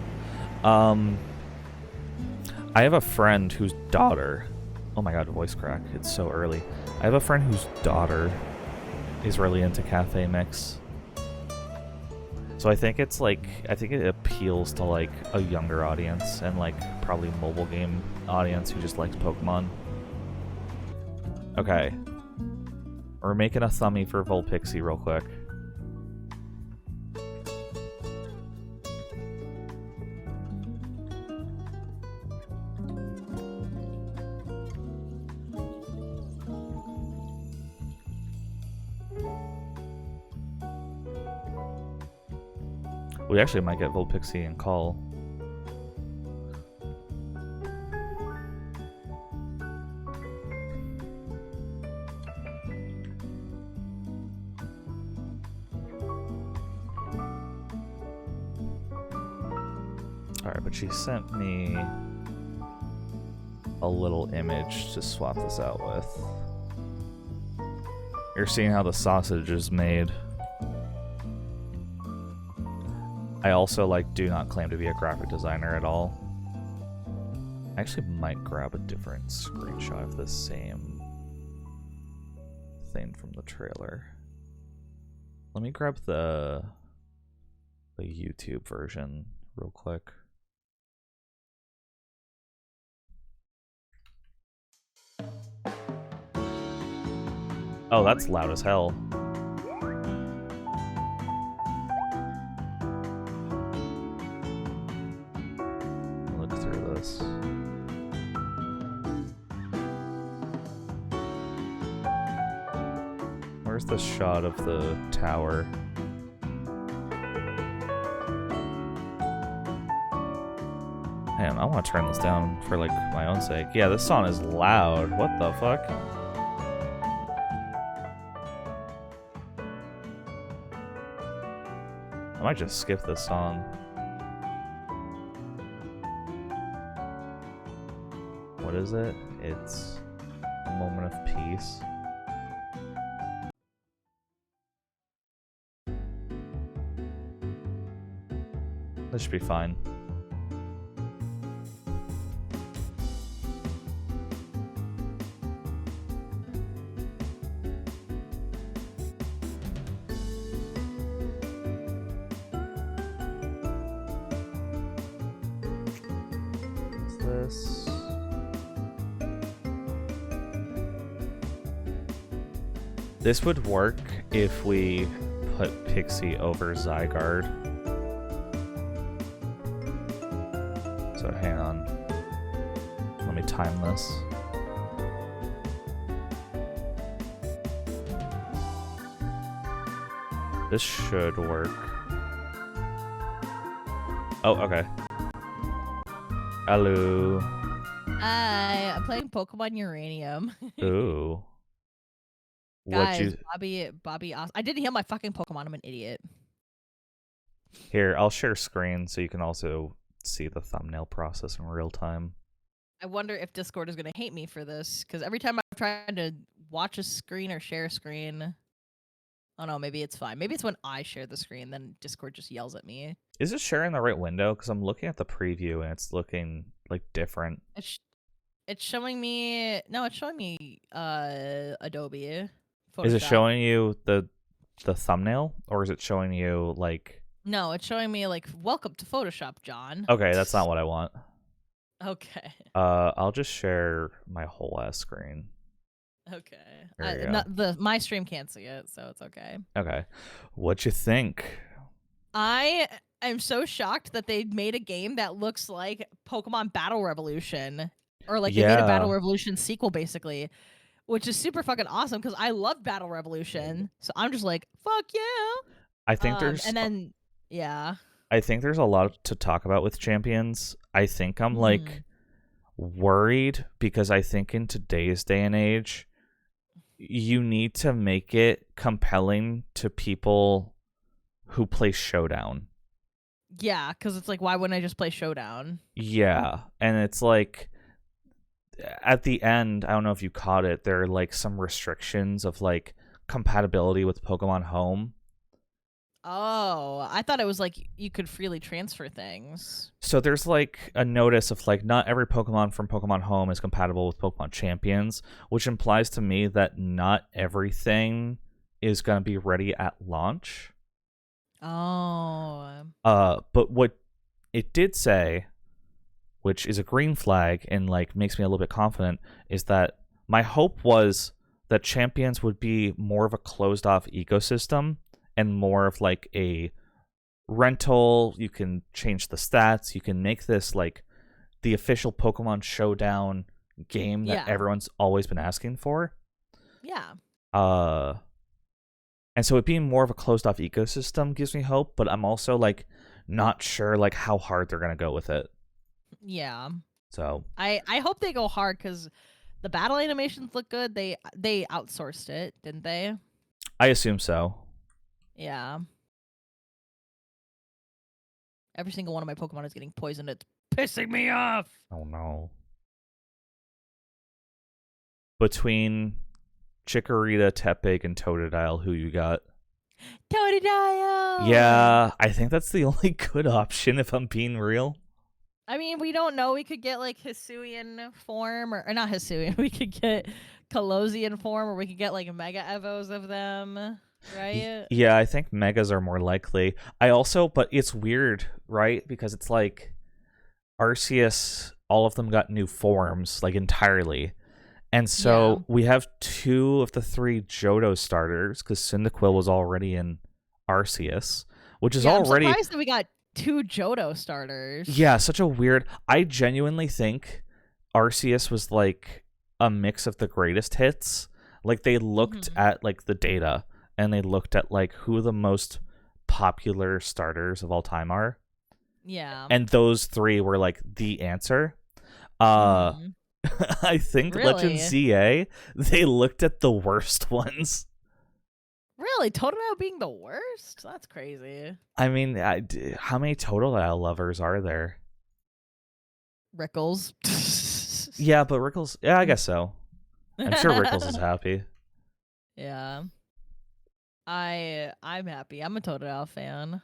I have a friend whose daughter... Oh my god, voice crack. It's so early. I have a friend whose daughter is really into Cafe Mix. So I think it's like... I think it appeals to like a younger audience and like probably mobile game audience who just likes Pokemon. Okay. We're making a thumbie for Volpixie real quick. We actually might get Volpixie and call. Alright, but she sent me a little image to swap this out with. You're seeing how the sausage is made. I also like do not claim to be a graphic designer at all. I actually might grab a different screenshot of the same thing from the trailer. Let me grab the YouTube version real quick. Oh, that's loud as hell. Look through this. Where's the shot of the tower? Man, I want to turn this down for like my own sake. Yeah, this song is loud. What the fuck? I might just skip this song. What is it? It's a moment of peace. This should be fine. What's this? This would work if we put Pixie over Zygarde. So hang on. Let me time this. This should work. Oh, okay. Hello. Hi, I'm playing Pokemon Uranium. Ooh. Guys, Bobby, I didn't heal my fucking Pokemon. I'm an idiot. Here, I'll share screen so you can also see the thumbnail process in real time. I wonder if Discord is gonna hate me for this, because every time I've tried to watch a screen or share a screen, oh no, maybe it's fine. Maybe it's when I share the screen, then Discord just yells at me. Is it sharing the right window? Because I'm looking at the preview and it's looking like different. It's showing me. No, it's showing me Adobe. Photoshop. Is it showing you the thumbnail, or is it showing you like? No, it's showing me like welcome to Photoshop, John. Okay, that's not what I want. Okay. I'll just share my whole ass screen. Okay. My stream can't see it, so it's okay. Okay. What you think? I am so shocked that they made a game that looks like Pokemon Battle Revolution, or like they made a Battle Revolution sequel, basically, which is super fucking awesome because I love Battle Revolution. So I'm just like, fuck yeah. I think there's I think there's a lot to talk about with Champions. I think I'm like worried because I think in today's day and age, you need to make it compelling to people who play Showdown. Yeah, because it's like, why wouldn't I just play Showdown? Yeah, and it's like at the end, I don't know if you caught it, there are like some restrictions of like compatibility with Pokemon Home. Oh, I thought it was like you could freely transfer things. So there's like a notice of like not every Pokemon from Pokemon Home is compatible with Pokemon Champions, which implies to me that not everything is going to be ready at launch. Oh. But what it did say, which is a green flag and like makes me a little bit confident, is that my hope was that Champions would be more of a closed off ecosystem and more of like a rental. You can change the stats. You can make this like the official Pokemon Showdown game that everyone's always been asking for. Yeah. And so it being more of a closed off ecosystem gives me hope, but I'm also like not sure like how hard they're gonna go with it. Yeah. So I hope they go hard because the battle animations look good. They outsourced it, didn't they? I assume so. Yeah. Every single one of my Pokemon is getting poisoned. It's pissing me off. Oh no. Between Chikorita, Tepig, and Totodile, who you got? Totodile! Yeah, I think that's the only good option if I'm being real. I mean, we don't know. We could get like Hisuian form, or not Hisuian. We could get Colosian form, or we could get like Mega Evos of them. Right? Yeah, I think megas are more likely. But it's weird, right? Because it's like Arceus, all of them got new forms, like entirely. And so we have 2 of the 3 Johto starters, because Cyndaquil was already in Arceus, which is already... I'm surprised that we got 2 Johto starters. Yeah, such a weird... I genuinely think Arceus was like a mix of the greatest hits. Like they looked at like the data, and they looked at like who the most popular starters of all time are. Yeah. And those 3 were like the answer. I think really? Legend ZA, they looked at the worst ones. Really? Totodile being the worst? That's crazy. I mean, how many Totodile lovers are there? Rickles. Yeah, but Rickles... Yeah, I guess so. I'm sure Rickles is happy. Yeah. I'm happy. I'm a Totodile fan.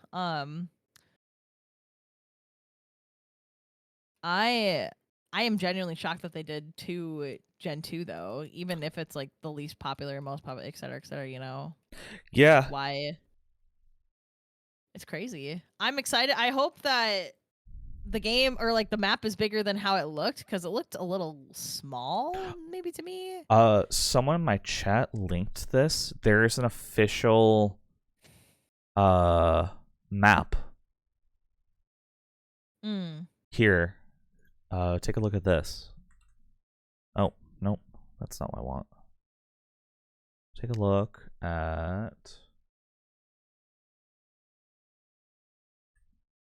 I am genuinely shocked that they did 2 Gen 2 though, even if it's like the least popular, most popular, et cetera, you know. Yeah. Why? It's crazy. I'm excited. I hope that the game or like the map is bigger than how it looked because it looked a little small, maybe to me. Someone in my chat linked this. There's an official map here. Take a look at this. Oh, nope, that's not what I want. Take a look at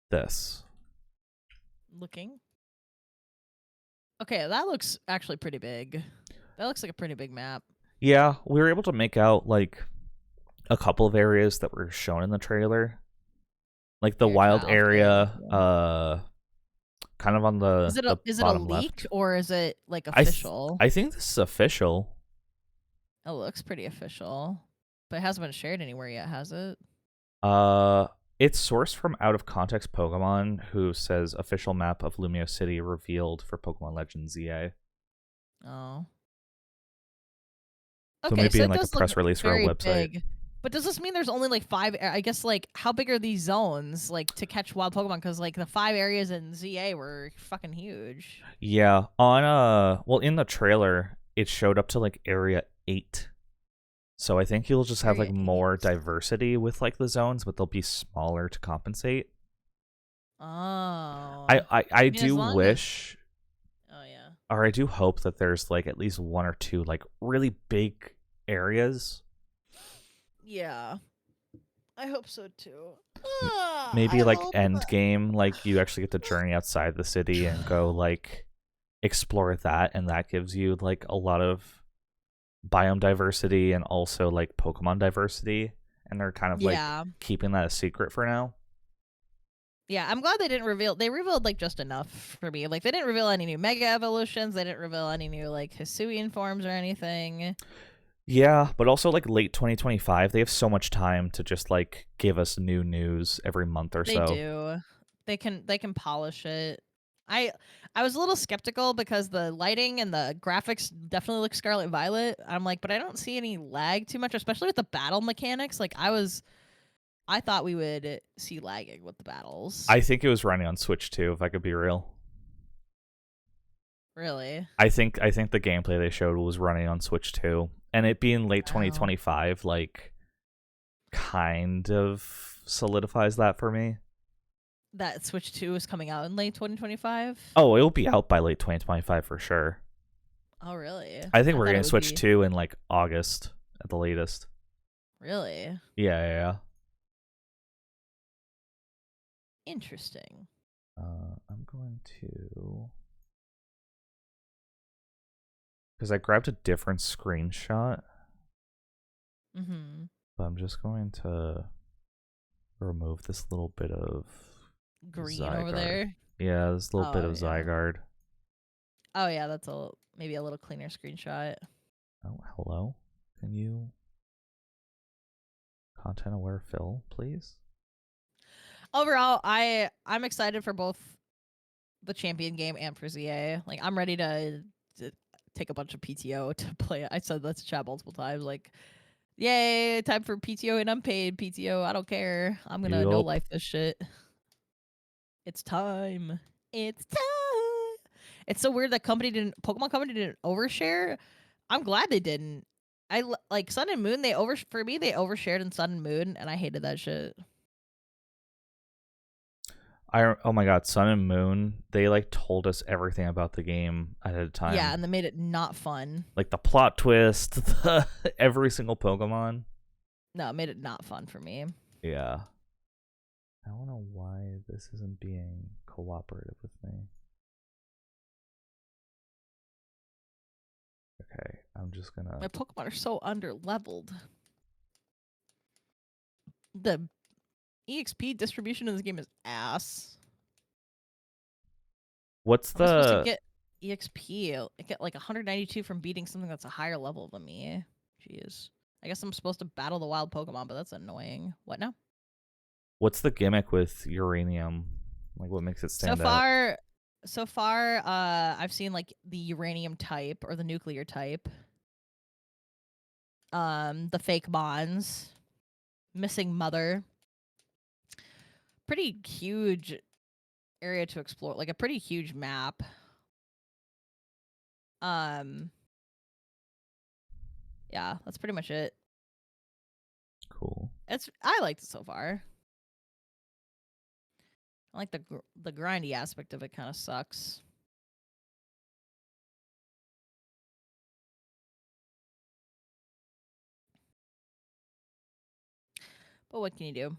this. Looking. Okay, that looks actually pretty big. That looks like a pretty big map. Yeah, we were able to make out like a couple of areas that were shown in the trailer. Like the wild area, kind of on the is it a bottom leak left. or is it like official? I think this is official. It looks pretty official, but it hasn't been shared anywhere yet, has it? It's sourced from Out of Context Pokemon, who says official map of Lumio City revealed for Pokemon Legends ZA. Oh. So Okay, maybe so in like a press release or a website. Big. But does this mean there's only like 5? I guess like how big are these zones like to catch wild Pokemon? Because like the 5 areas in ZA were fucking huge. Yeah, on well in the trailer it showed up to like area 8. So I think you'll just have like more diversity with like the zones, but they'll be smaller to compensate. Oh. I do wish. Oh yeah. Or I do hope that there's like at least 1 or 2 like really big areas. Yeah. I hope so too. Maybe like end game, like you actually get to journey outside the city and go like explore that, and that gives you like a lot of biome diversity and also like Pokemon diversity, and they're kind of like keeping that a secret for now. Yeah, I'm glad they didn't reveal. They revealed like just enough for me. Like they didn't reveal any new Mega Evolutions. They didn't reveal any new like Hisuian forms or anything. Yeah, but also like late 2025, they have so much time to just like give us new news every month or so. They do. They can polish it. I was a little skeptical because the lighting and the graphics definitely look Scarlet Violet. I'm like, but I don't see any lag too much, especially with the battle mechanics. Like I thought we would see lagging with the battles. I think it was running on Switch too, if I could be real. Really? I think the gameplay they showed was running on Switch too. And it being late 2025, like, kind of solidifies that for me. That Switch 2 is coming out in late 2025? Oh, it'll be out by late 2025 for sure. Oh, really? I think we're getting Switch 2 in, like, August at the latest. Really? Yeah. Interesting. I'm going to... Because I grabbed a different screenshot. Mm-hmm. But I'm just going to remove this little bit of green Zygarde. over there. Yeah, this little bit of Zygarde. Oh yeah, that's maybe a little cleaner screenshot. Oh, hello. Can you content aware fill, please? Overall, I'm excited for both the Champion game and for ZA. Like I'm ready to take a bunch of PTO to play it. I said that to chat multiple times. Like, yay, time for PTO and unpaid PTO. I don't care. I'm gonna no life this shit. It's time. It's time. It's so weird that Pokemon Company didn't overshare. I'm glad they didn't. I like Sun and Moon. For me they overshared in Sun and Moon, and I hated that shit. Oh my god, Sun and Moon, they like told us everything about the game ahead of time. Yeah, and they made it not fun. Like the plot twist, every single Pokemon. No, it made it not fun for me. Yeah. I don't know why this isn't being cooperative with me. Okay, I'm just gonna... My Pokemon are so under-leveled. The EXP distribution in this game is ass. What's I'm the... supposed to get EXP? I get like 192 from beating something that's a higher level than me. Jeez. I guess I'm supposed to battle the wild Pokemon, but that's annoying. What now? What's the gimmick with uranium? Like, what makes it stand out? So far, I've seen like the uranium type or the nuclear type. The fake bonds. Missing mother. Pretty huge area to explore, like a pretty huge map. Yeah, that's pretty much it. Cool. I liked it so far. I like the grindy aspect of it. Kind of sucks. But what can you do?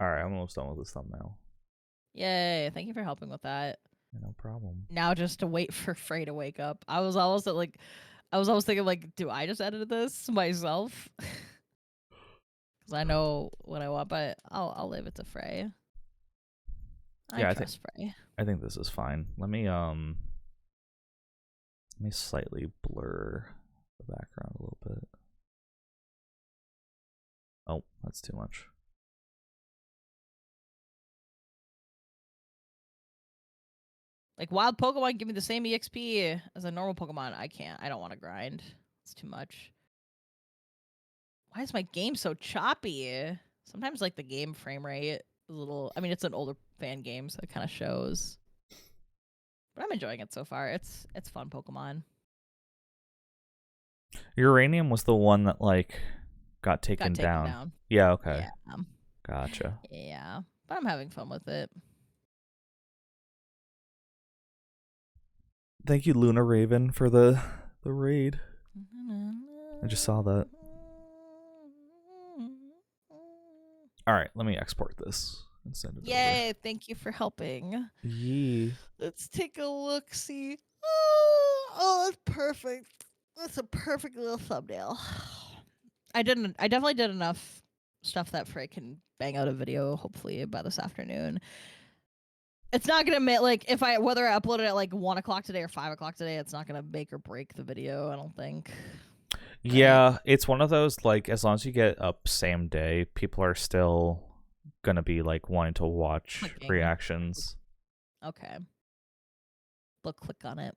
All right, I'm almost done with this thumbnail. Yay! Thank you for helping with that. No problem. Now just to wait for Frey to wake up. I was almost thinking like, do I just edit this myself? Because I know what I want, but I'll leave it to Frey. I trust Frey. I think this is fine. Let me slightly blur the background a little bit. Oh, that's too much. Like wild Pokemon give me the same EXP as a normal Pokemon. I can't. I don't want to grind. It's too much. Why is my game so choppy? Sometimes like the game frame rate is a little. I mean, it's an older fan game, so it kind of shows. But I'm enjoying it so far. It's fun Pokemon. Uranium was the one that like got taken down. Yeah. Okay. Yeah. Gotcha. Yeah, but I'm having fun with it. Thank you, Luna Raven, for the raid. I just saw that. All right, let me export this and send it. Yay! Over. Thank you for helping. Yeah. Let's take a look. See. Oh, that's perfect. That's a perfect little thumbnail. I definitely did enough stuff that Frey can bang out a video. Hopefully by this afternoon. It's not gonna make like whether I upload it at like 1 o'clock today or 5 o'clock today. It's not gonna make or break the video. I don't think. Yeah, it's one of those like as long as you get up same day, people are still gonna be like wanting to watch reactions. Okay. Look, click on it.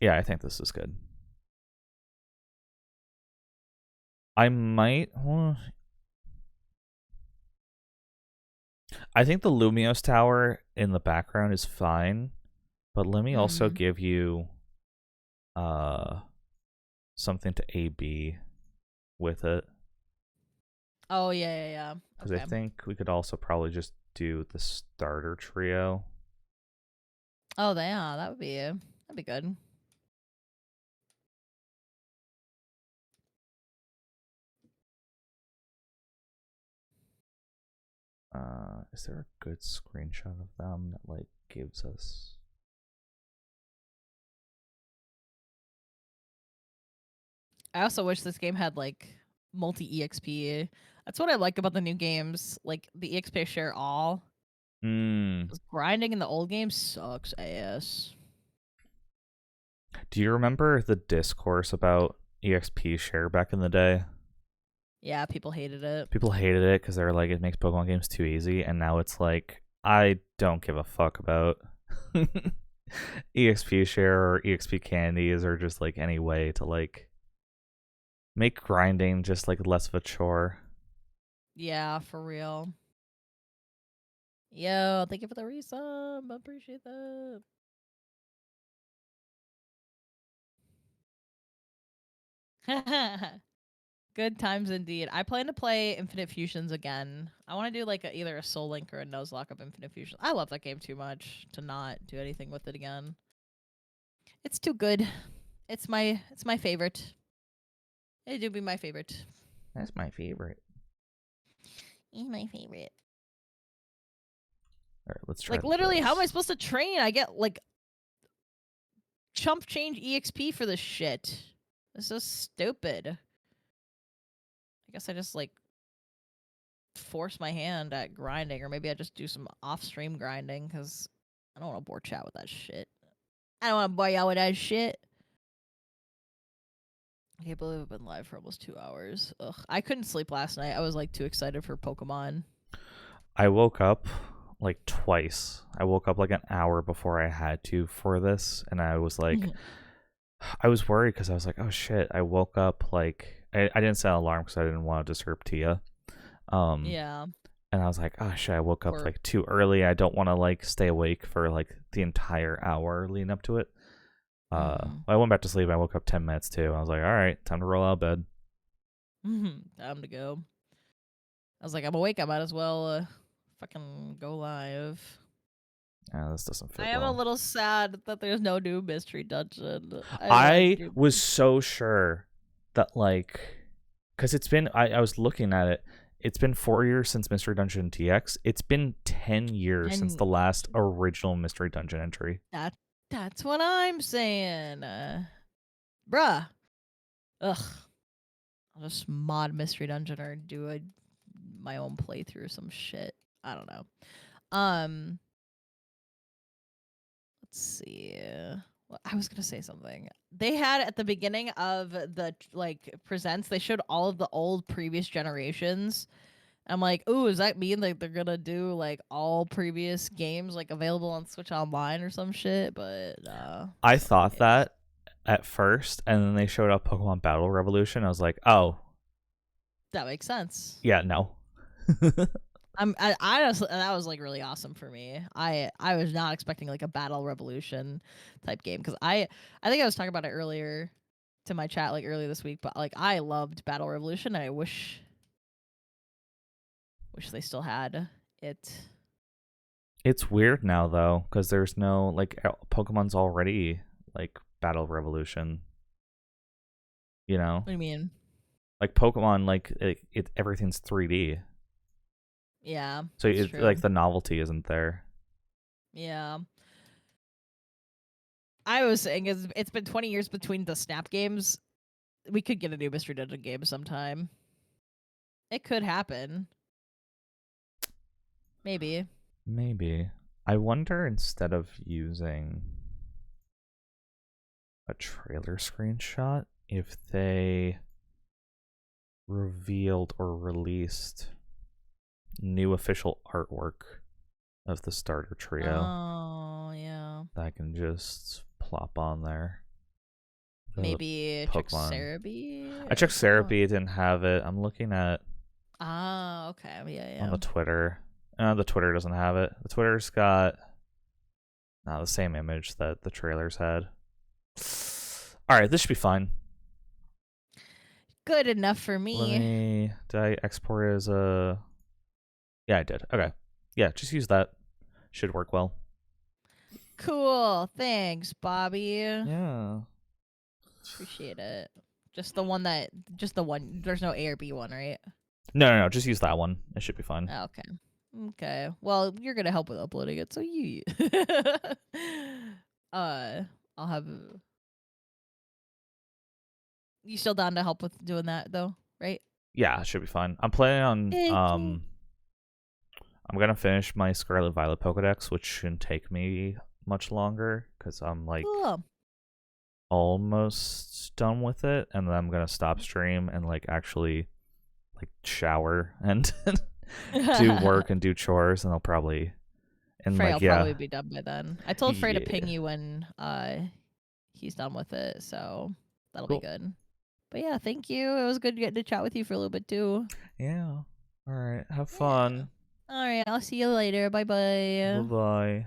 Yeah, I think this is good. I might. I think the Lumiose Tower in the background is fine, but let me also give you something to AB with it. Oh, yeah. Because I think we could also probably just do the starter trio. Oh, yeah, that'd be good. Is there a good screenshot of them that like gives us? I also wish this game had like multi EXP. That's what I like about the new games. Like the EXP share all. Grinding in the old game sucks ass. Do you remember the discourse about EXP share back in the day? Yeah, people hated it. People hated it because they were like, it makes Pokemon games too easy. And now it's like, I don't give a fuck about EXP share or EXP candies or just like any way to like make grinding just like less of a chore. Yeah, for real. Yo, thank you for the resub. I appreciate that. Good times indeed. I plan to play Infinite Fusions again. I want to do like either a Soul Link or a Nuzlocke of Infinite Fusion. I love that game too much to not do anything with it again. It's too good. It's my favorite. It do be my favorite. That's my favorite. It's my favorite. All right, let's try. Like literally, how am I supposed to train? I get like chump change EXP for this shit. This is stupid. I guess I just like force my hand at grinding, or maybe I just do some off-stream grinding because I don't want to bore chat with that shit. I don't want to bore y'all with that shit. I can't believe I've been live for almost 2 hours. Ugh, I couldn't sleep last night. I was like too excited for Pokemon. I woke up like twice. I woke up like an hour before I had to for this, and I was like, I was worried because I was like, oh shit. I woke up like I didn't set an alarm because I didn't want to disturb Tia. Yeah. And I was like, oh shit, I woke up Or- like too early. I don't want to like stay awake for like the entire hour leading up to it. I went back to sleep. I woke up 10 minutes too. I was like, all right, time to roll out of bed. Time to go. I was like, I'm awake. I might as well fucking go live. Yeah, this doesn't fit I am well. a little sad that there's no new mystery dungeon. I was so sure that like, because it's been, I was looking at it. It's been 4 years since Mystery Dungeon TX. It's been 10 years since the last original Mystery Dungeon entry. That's what I'm saying. Bruh. Ugh. I'll just mod Mystery Dungeon or do my own playthrough or some shit. I don't know. Let's see. Well, I was gonna say something. They had at the beginning of the like presents, they showed all of the old previous generations. I'm like, ooh, does that mean like they're gonna do like all previous games like available on Switch Online or some shit? But I thought that at first, and then they showed up Pokemon Battle Revolution. I was like, oh, that makes sense. yeah, no. I honestly, that was like really awesome for me. I was not expecting like a Battle Revolution type game because I think I was talking about it earlier to my chat like earlier this week, but like I loved Battle Revolution and I wish they still had it. It's weird now though because there's no like Pokemon's already like Battle Revolution. You know? What do you mean? Like Pokemon, like it everything's 3D. Yeah. So it's like the novelty isn't there. Yeah. I was saying it's been 20 years between the Snap games. We could get a new Mystery Dungeon game sometime. It could happen. Maybe. I wonder instead of using a trailer screenshot if they revealed or released new official artwork of the starter trio. Oh, yeah. That I can just plop on there. Maybe check Pokemon. Cerebi? I checked Cerebi, it didn't have it. I'm looking at okay. Yeah. on the Twitter. The Twitter doesn't have it. The Twitter's got the same image that the trailers had. Alright, this should be fine. Good enough for me. Did I export it as a... Yeah, I did. Okay. Yeah, just use that. Should work well. Cool. Thanks, Bobby. Yeah. Appreciate it. Just the one. There's no A or B one, right? No. Just use that one. It should be fine. Okay. Well, you're gonna help with uploading it, so you. I'll have. You still down to help with doing that though, right? Yeah, it should be fine. I'm planning on I'm gonna finish my Scarlet Violet Pokedex, which shouldn't take me much longer because I'm like almost done with it, and then I'm gonna stop stream and like actually like shower and do work and do chores, and I'll probably probably be done by then. I told Frey to ping you when he's done with it, so that'll be good. But yeah, thank you. It was good getting to chat with you for a little bit too. Yeah. All right. Have fun. All right. I'll see you later. Bye bye. Bye bye.